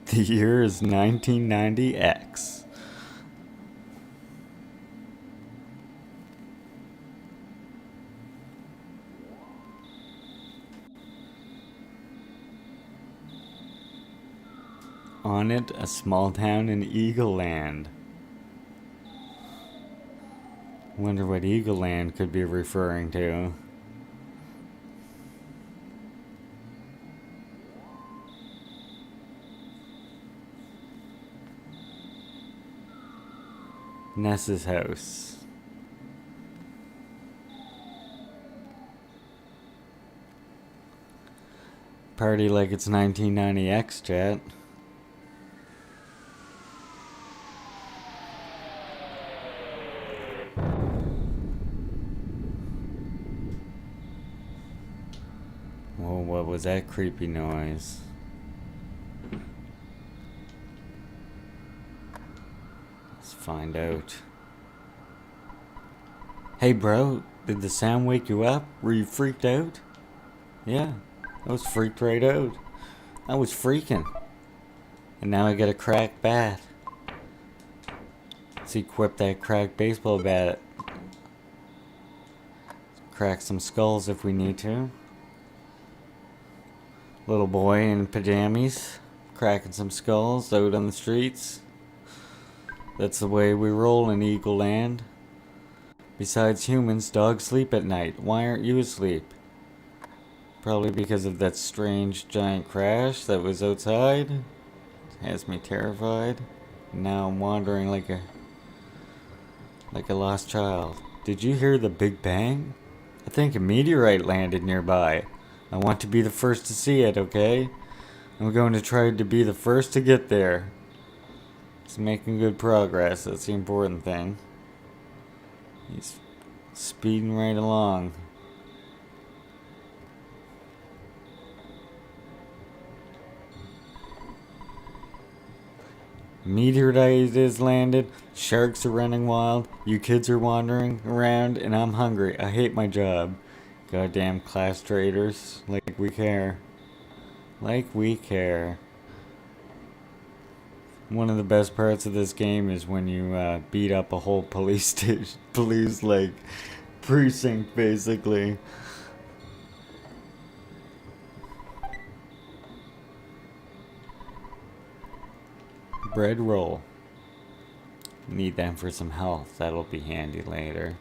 The year is 1990X. On it, a small town in Eagle Land. Wonder what Eagle Land could be referring to. Ness's house. Party like it's 1990X, chat. Whoa, what was that creepy noise? Let's find out. Hey bro, did the sound wake you up? Were you freaked out? Yeah, I was freaked right out. I was freaking. And now I got a cracked bat. Let's equip that cracked baseball bat. Crack some skulls if we need to. Little boy in pajamas, cracking some skulls out on the streets. That's the way we roll in Eagle Land. Besides humans, dogs sleep at night. Why aren't you asleep? Probably because of that strange giant crash that was outside. It has me terrified. Now I'm wandering like a lost child. Did you hear the Big Bang? I think a meteorite landed nearby. I want to be the first to see it, okay? I'm going to try to be the first to get there. He's making good progress, that's the important thing. He's speeding right along. Meteorite is landed, sharks are running wild, you kids are wandering around, and I'm hungry. I hate my job. Goddamn class traders. Like we care. Like we care. One of the best parts of this game is when you beat up a whole police station, like precinct basically. Bread roll. Need them for some health. That'll be handy later.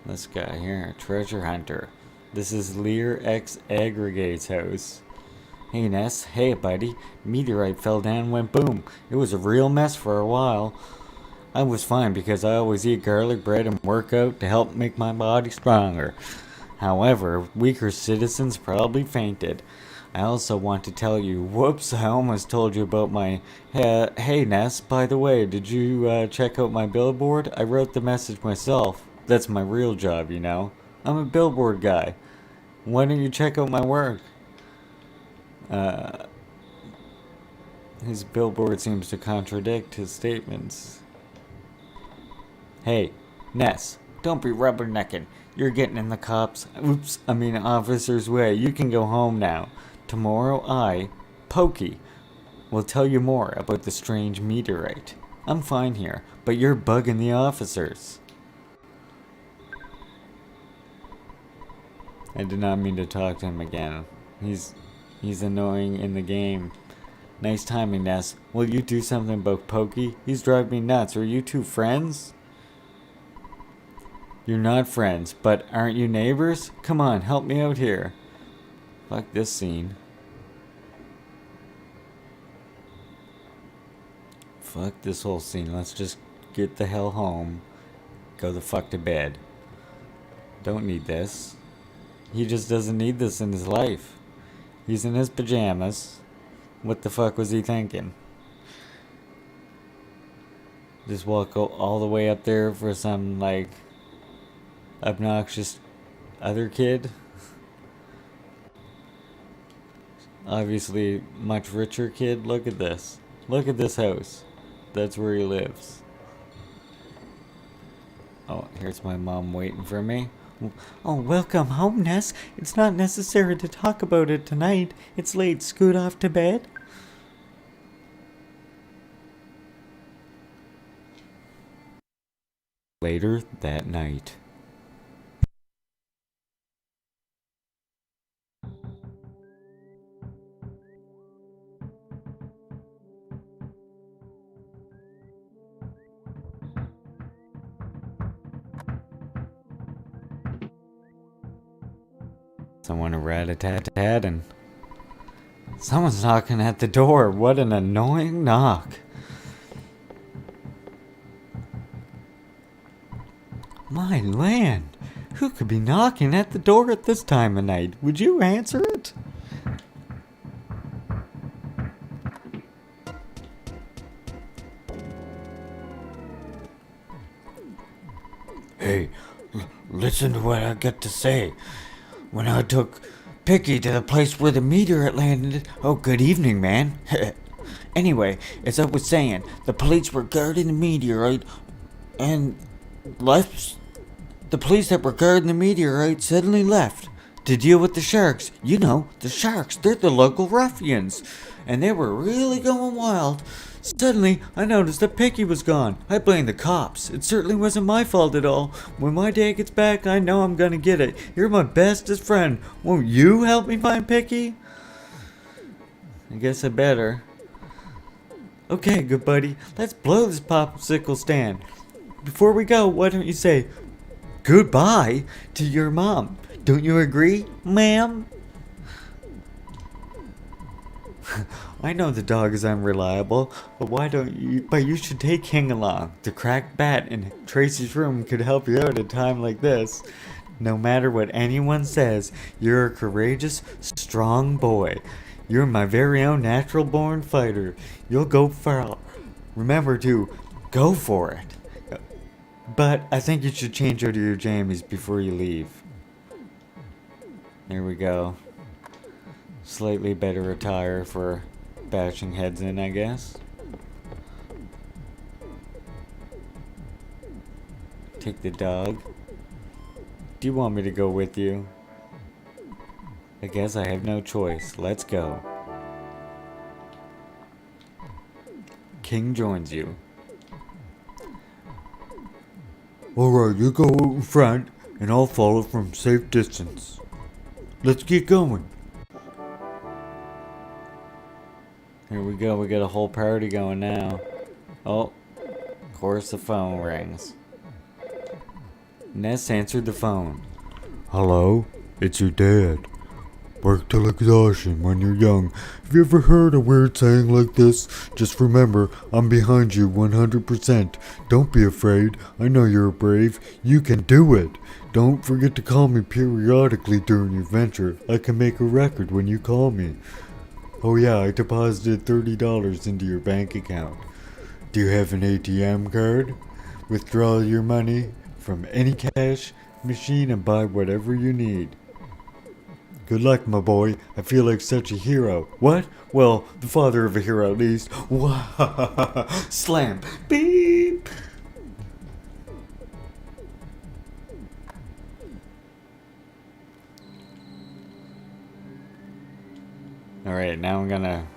This guy here, treasure hunter. This is Lear X Aggregate's house. Hey Ness, hey buddy. Meteorite fell down and went boom. It was a real mess for a while. I was fine because I always eat garlic bread and work out to help make my body stronger. However, weaker citizens probably fainted. I also want to tell you, whoops, I almost told you about my... Hey Ness, by the way, did you check out my billboard? I wrote the message myself. That's my real job, you know. I'm a billboard guy. Why don't you check out my work? His billboard seems to contradict his statements. Hey, Ness, don't be rubbernecking. You're getting in the officer's way. You can go home now. Tomorrow I, Pokey, We'll tell you more about the strange meteorite. I'm fine here, but you're bugging the officers. I did not mean to talk to him again. He's annoying in the game. Nice timing, Ness. Will you do something about Pokey? He's driving me nuts. Are you two friends? You're not friends, but aren't you neighbors? Come on, help me out here. Fuck this scene. Fuck this whole scene. Let's just get the hell home. Go the fuck to bed. Don't need this. He just doesn't need this in his life. He's in his pajamas. What the fuck was he thinking? Just walk all the way up there for some, like, obnoxious other kid? Obviously, much richer kid. Look at this. Look at this house. That's where he lives. Oh, here's my mom waiting for me. Oh, welcome home, Ness. It's not necessary to talk about it tonight. It's late. Scoot off to bed. Later that night. Someone a rat-a-tat-tat and someone's knocking at the door. What an annoying knock. My land, who could be knocking at the door at this time of night? Would you answer it? Hey, listen to what I got to say. When I took Picky to the place where the meteorite landed... Oh, good evening, man. Anyway, as I was saying, the police were guarding the meteorite and left... The police that were guarding the meteorite suddenly left to deal with the sharks. You know, the sharks, they're the local ruffians. And they were really going wild. Suddenly, I noticed that Picky was gone. I blamed the cops. It certainly wasn't my fault at all. When my dad gets back, I know I'm gonna get it. You're my bestest friend. Won't you help me find Picky? I guess I better. Okay, good buddy. Let's blow this popsicle stand. Before we go, why don't you say goodbye to your mom? Don't you agree, ma'am? I know the dog is unreliable, but you should take King along. The cracked bat in Tracy's room could help you out at a time like this. No matter what anyone says, you're a courageous, strong boy. You're my very own natural-born fighter. You'll go far. Remember to go for it. But I think you should change out of your jammies before you leave. There we go. Slightly better attire for bashing heads in, I guess. Take the dog. Do you want me to go with you? I guess I have no choice. Let's go. King joins you. Alright, you go in front, and I'll follow from safe distance. Let's get going. Here we go, we got a whole party going now. Oh, of course the phone rings. Ness answered the phone. Hello, it's your dad. Work till exhaustion when you're young. Have you ever heard a weird saying like this? Just remember, I'm behind you 100%. Don't be afraid. I know you're brave. You can do it. Don't forget to call me periodically during your venture. I can make a record when you call me. Oh yeah, I deposited $30 into your bank account. Do you have an ATM card? Withdraw your money from any cash machine and buy whatever you need. Good luck, my boy. I feel like such a hero. What? Well, the father of a hero at least. Slam. Beep. Alright, now I'm gonna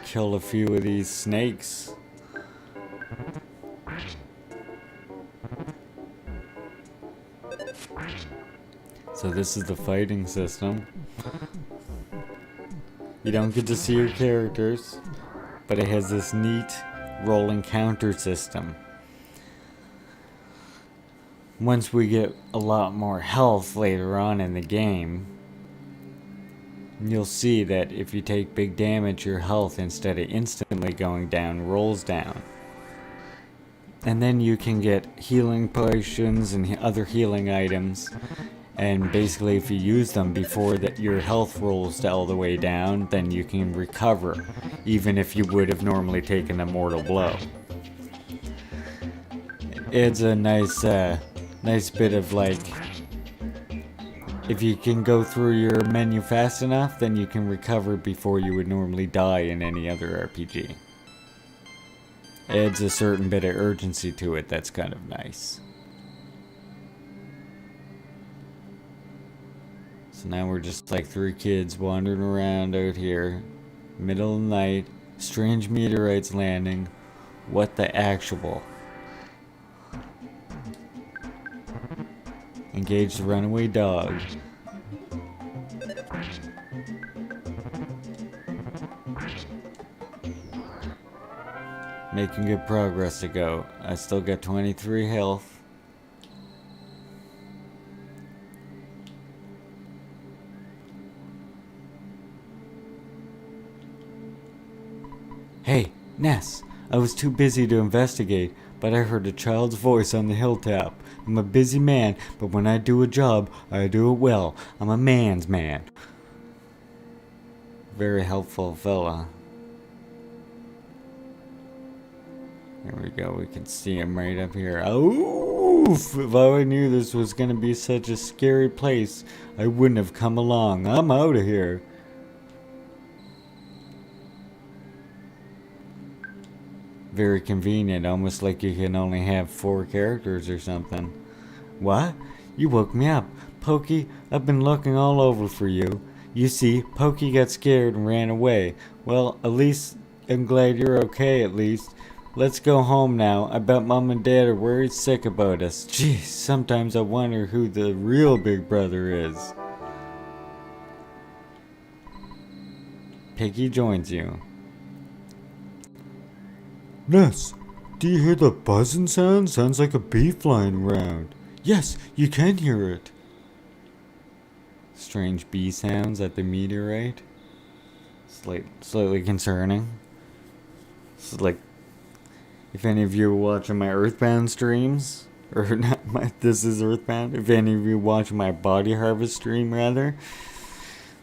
kill a few of these snakes. So this is the fighting system. You don't get to see your characters, but it has this neat rolling counter system. Once we get a lot more health later on in the game, you'll see that if you take big damage, your health, instead of instantly going down, rolls down. And then you can get healing potions and other healing items. And basically, if you use them before that your health rolls all the way down, then you can recover, even if you would have normally taken a mortal blow. It's a nice bit of like, if you can go through your menu fast enough, then you can recover before you would normally die in any other RPG. Adds a certain bit of urgency to it that's kind of nice. So now we're just like three kids wandering around out here, middle of the night, strange meteorites landing. What the actual? Engage the runaway dog. Making good progress to go. I still got 23 health. Hey, Ness, I was too busy to investigate, but I heard a child's voice on the hilltop. I'm a busy man, but when I do a job, I do it well. I'm a man's man. Very helpful fella. There we go, we can see him right up here. Oof! If I knew this was gonna be such a scary place, I wouldn't have come along. I'm out of here. Very convenient, almost like you can only have 4 characters or something. What? You woke me up. Pokey, I've been looking all over for you. You see, Pokey got scared and ran away. Well, at least I'm glad you're okay at least. Let's go home now. I bet Mom and Dad are worried sick about us. Jeez, sometimes I wonder who the real big brother is. Piggy joins you. Ness, do you hear the buzzing sound? Sounds like a bee flying around. Yes, you can hear it. Strange bee sounds at the meteorite. Slightly concerning. It's like, if any of you are watching my Earthbound streams, or not my, this is Earthbound, if any of you watch my Body Harvest stream rather,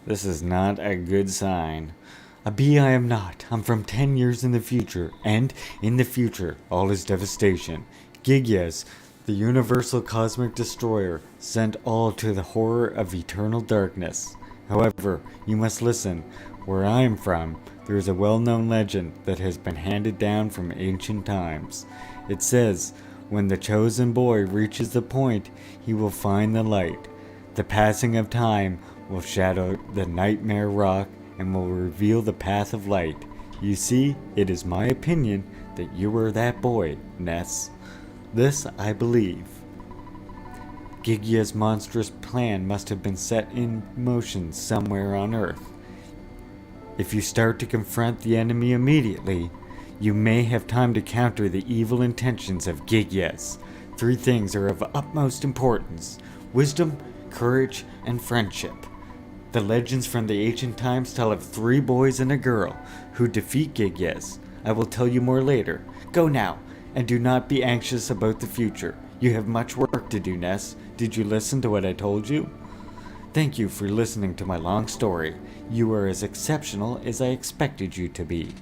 this is not a good sign. A bee I am not. I'm from 10 years in the future, and in the future, all is devastation. Gigyes, the universal cosmic destroyer, sent all to the horror of eternal darkness. However, you must listen. Where I am from, there is a well-known legend that has been handed down from ancient times. It says, when the chosen boy reaches the point, he will find the light. The passing of time will shadow the nightmare rock and will reveal the path of light. You see, it is my opinion that you are that boy, Ness. This I believe. Gigya's monstrous plan must have been set in motion somewhere on Earth. If you start to confront the enemy immediately, you may have time to counter the evil intentions of Gigyes. 3 things are of utmost importance: wisdom, courage, and friendship. The legends from the ancient times tell of 3 boys and a girl who defeat Gigyes. I will tell you more later. Go now, and do not be anxious about the future. You have much work to do, Ness. Did you listen to what I told you? Thank you for listening to my long story. You are as exceptional as I expected you to be.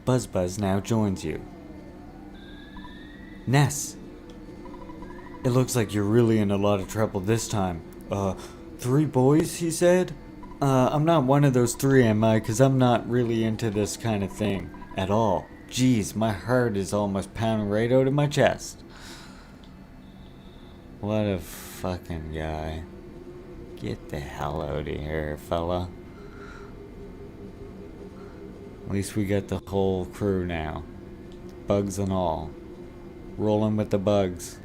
Buzz now joins you. Ness, it looks like you're really in a lot of trouble this time. 3 boys, he said? I'm not one of those 3, am I? 'Cause I'm not really into this kind of thing at all. Jeez, my heart is almost pounding right out of my chest. What a fucking guy. Get the hell out of here, fella. At least we got the whole crew now. Bugs and all. Rolling with the bugs.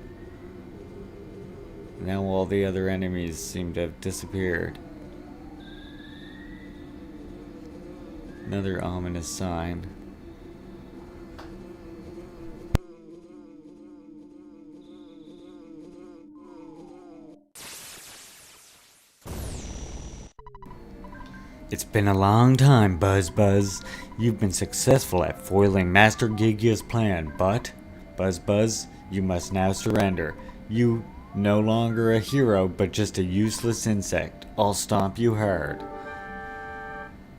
Now all the other enemies seem to have disappeared. Another ominous sign. It's been a long time, Buzz. You've been successful at foiling Master Gigia's plan, but, Buzz, you must now surrender. You, no longer a hero, but just a useless insect. I'll stomp you hard.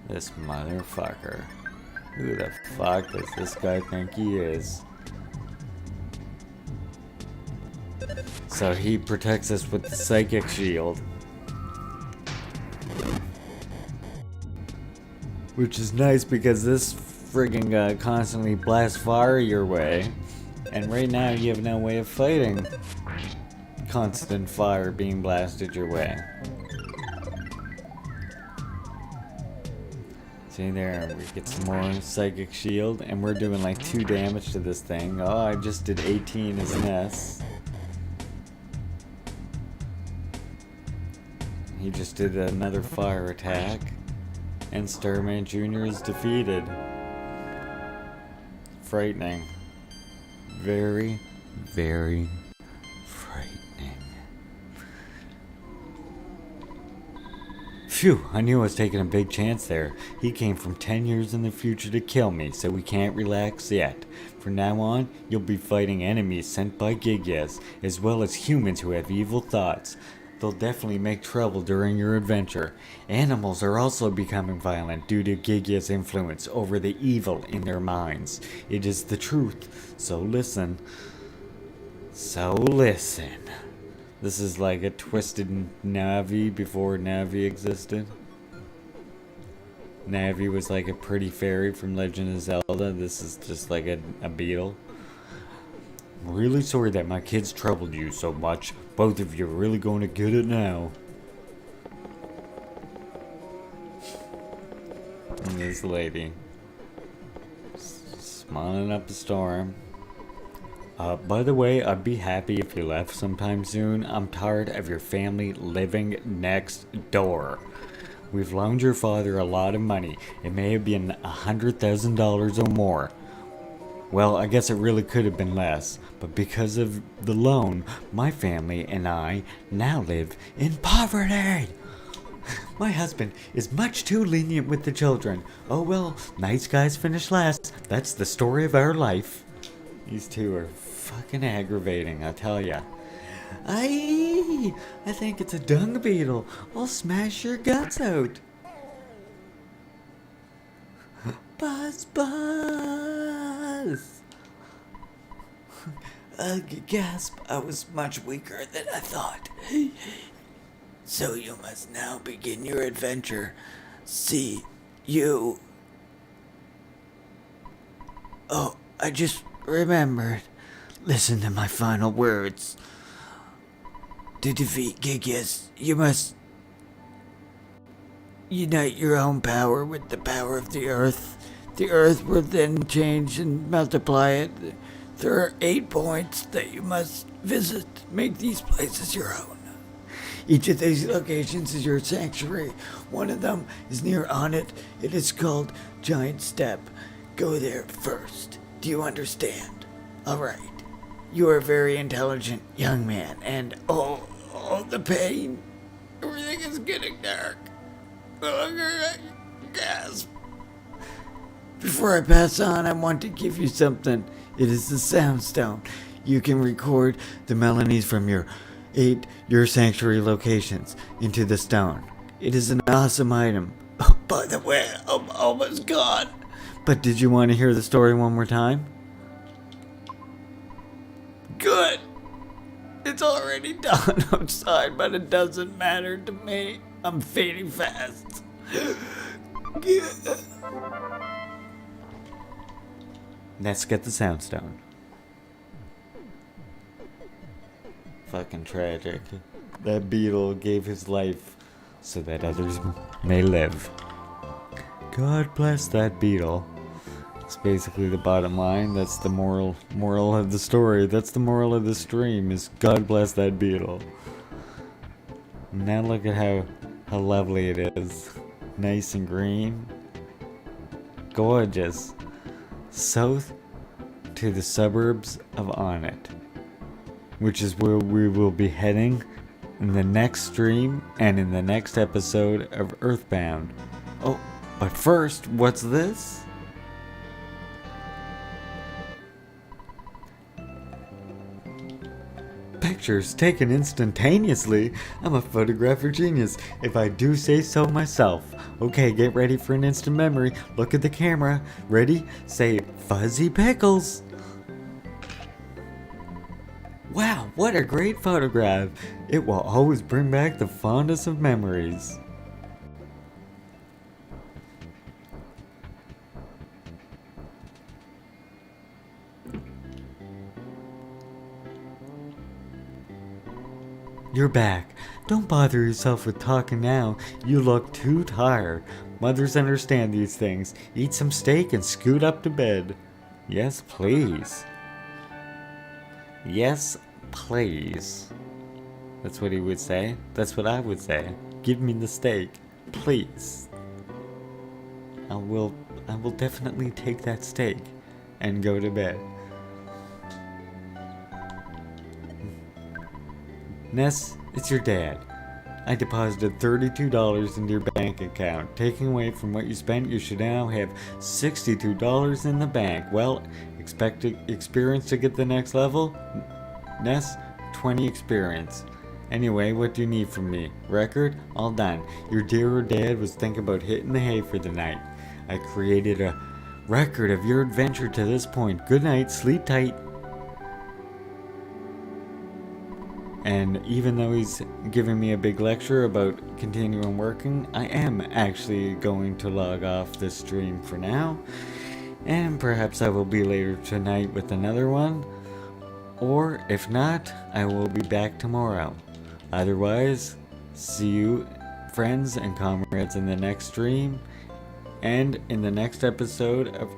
This motherfucker. Who the fuck does this guy think he is? So he protects us with the psychic shield. Which is nice because this friggin' constantly blasts fire your way. And right now you have no way of fighting constant fire being blasted your way. See there, we get some more psychic shield and we're doing like 2 damage to this thing. Oh, I just did 18 as an S. He just did another fire attack. And Starman Jr. is defeated. Frightening. Very, very frightening. Phew, I knew I was taking a big chance there. He came from 10 years in the future to kill me, so we can't relax yet. From now on, you'll be fighting enemies sent by Gigias, as well as humans who have evil thoughts. They'll definitely make trouble during your adventure. Animals are also becoming violent due to Gigia's influence over the evil in their minds. It is the truth, so listen. This is like a twisted Navi before Navi existed. Navi was like a pretty fairy from Legend of Zelda. This is just like a beetle. I'm really sorry that my kids troubled you so much. Both of you are really going to get it now. And this lady. Smiling up a storm. By the way, I'd be happy if you left sometime soon. I'm tired of your family living next door. We've loaned your father a lot of money. It may have been $100,000 or more. Well, I guess it really could have been less, but because of the loan, my family and I now live in poverty. My husband is much too lenient with the children. Oh well, nice guys finish last. That's the story of our life. These two are fucking aggravating, I tell ya. I think it's a dung beetle. I'll smash your guts out. Buzz. Gasp, I was much weaker than I thought. So you must now begin your adventure. See, you... Oh, I just remembered. Listen to my final words. To defeat Gigias, you must unite your own power with the power of the earth. The earth will then change and multiply it. There are 8 points that you must visit. Make these places your own. Each of these locations is your sanctuary. One of them is near Onit. It is called Giant Step. Go there first. Do you understand? Alright. You are a very intelligent young man, and oh, the pain. Everything is getting dark. Gasp. Before I pass on, I want to give you something. It is the Sound Stone. You can record the melodies from your sanctuary locations into the stone. It is an awesome item. Oh, by the way, I'm almost gone. But did you want to hear the story one more time? Good. It's already dawn outside, but it doesn't matter to me. I'm fading fast. Let's get the Sound Stone. Fucking tragic. That beetle gave his life so that others may live. God bless that beetle. It's basically the bottom line. That's the moral of the story. That's the moral of the stream, is God bless that beetle. Now look at how lovely it is. Nice and green. Gorgeous. South to the suburbs of Onnet, which is where we will be heading in the next stream and in the next episode of Earthbound. Oh, but first, what's this? Pictures taken instantaneously. I'm a photographer genius, if I do say so myself. Okay, get ready for an instant memory. Look at the camera. Ready? Say fuzzy pickles. Wow, what a great photograph. It will always bring back the fondest of memories. You're back. Don't bother yourself with talking now. You look too tired. Mothers understand these things. Eat some steak and scoot up to bed. Yes, please. Yes, please. That's what he would say. That's what I would say. Give me the steak, please. I will definitely take that steak and go to bed. Ness, it's your dad. I deposited $32 into your bank account. Taking away from what you spent, you should now have $62 in the bank. Well, expect experience to get the next level? Ness, 20 experience. Anyway, what do you need from me? Record? All done. Your dear dad was thinking about hitting the hay for the night. I created a record of your adventure to this point. Good night, sleep tight. And even though he's giving me a big lecture about continuing working, I am actually going to log off this stream for now. And perhaps I will be later tonight with another one. Or if not, I will be back tomorrow. Otherwise, see you, friends and comrades, in the next stream and in the next episode of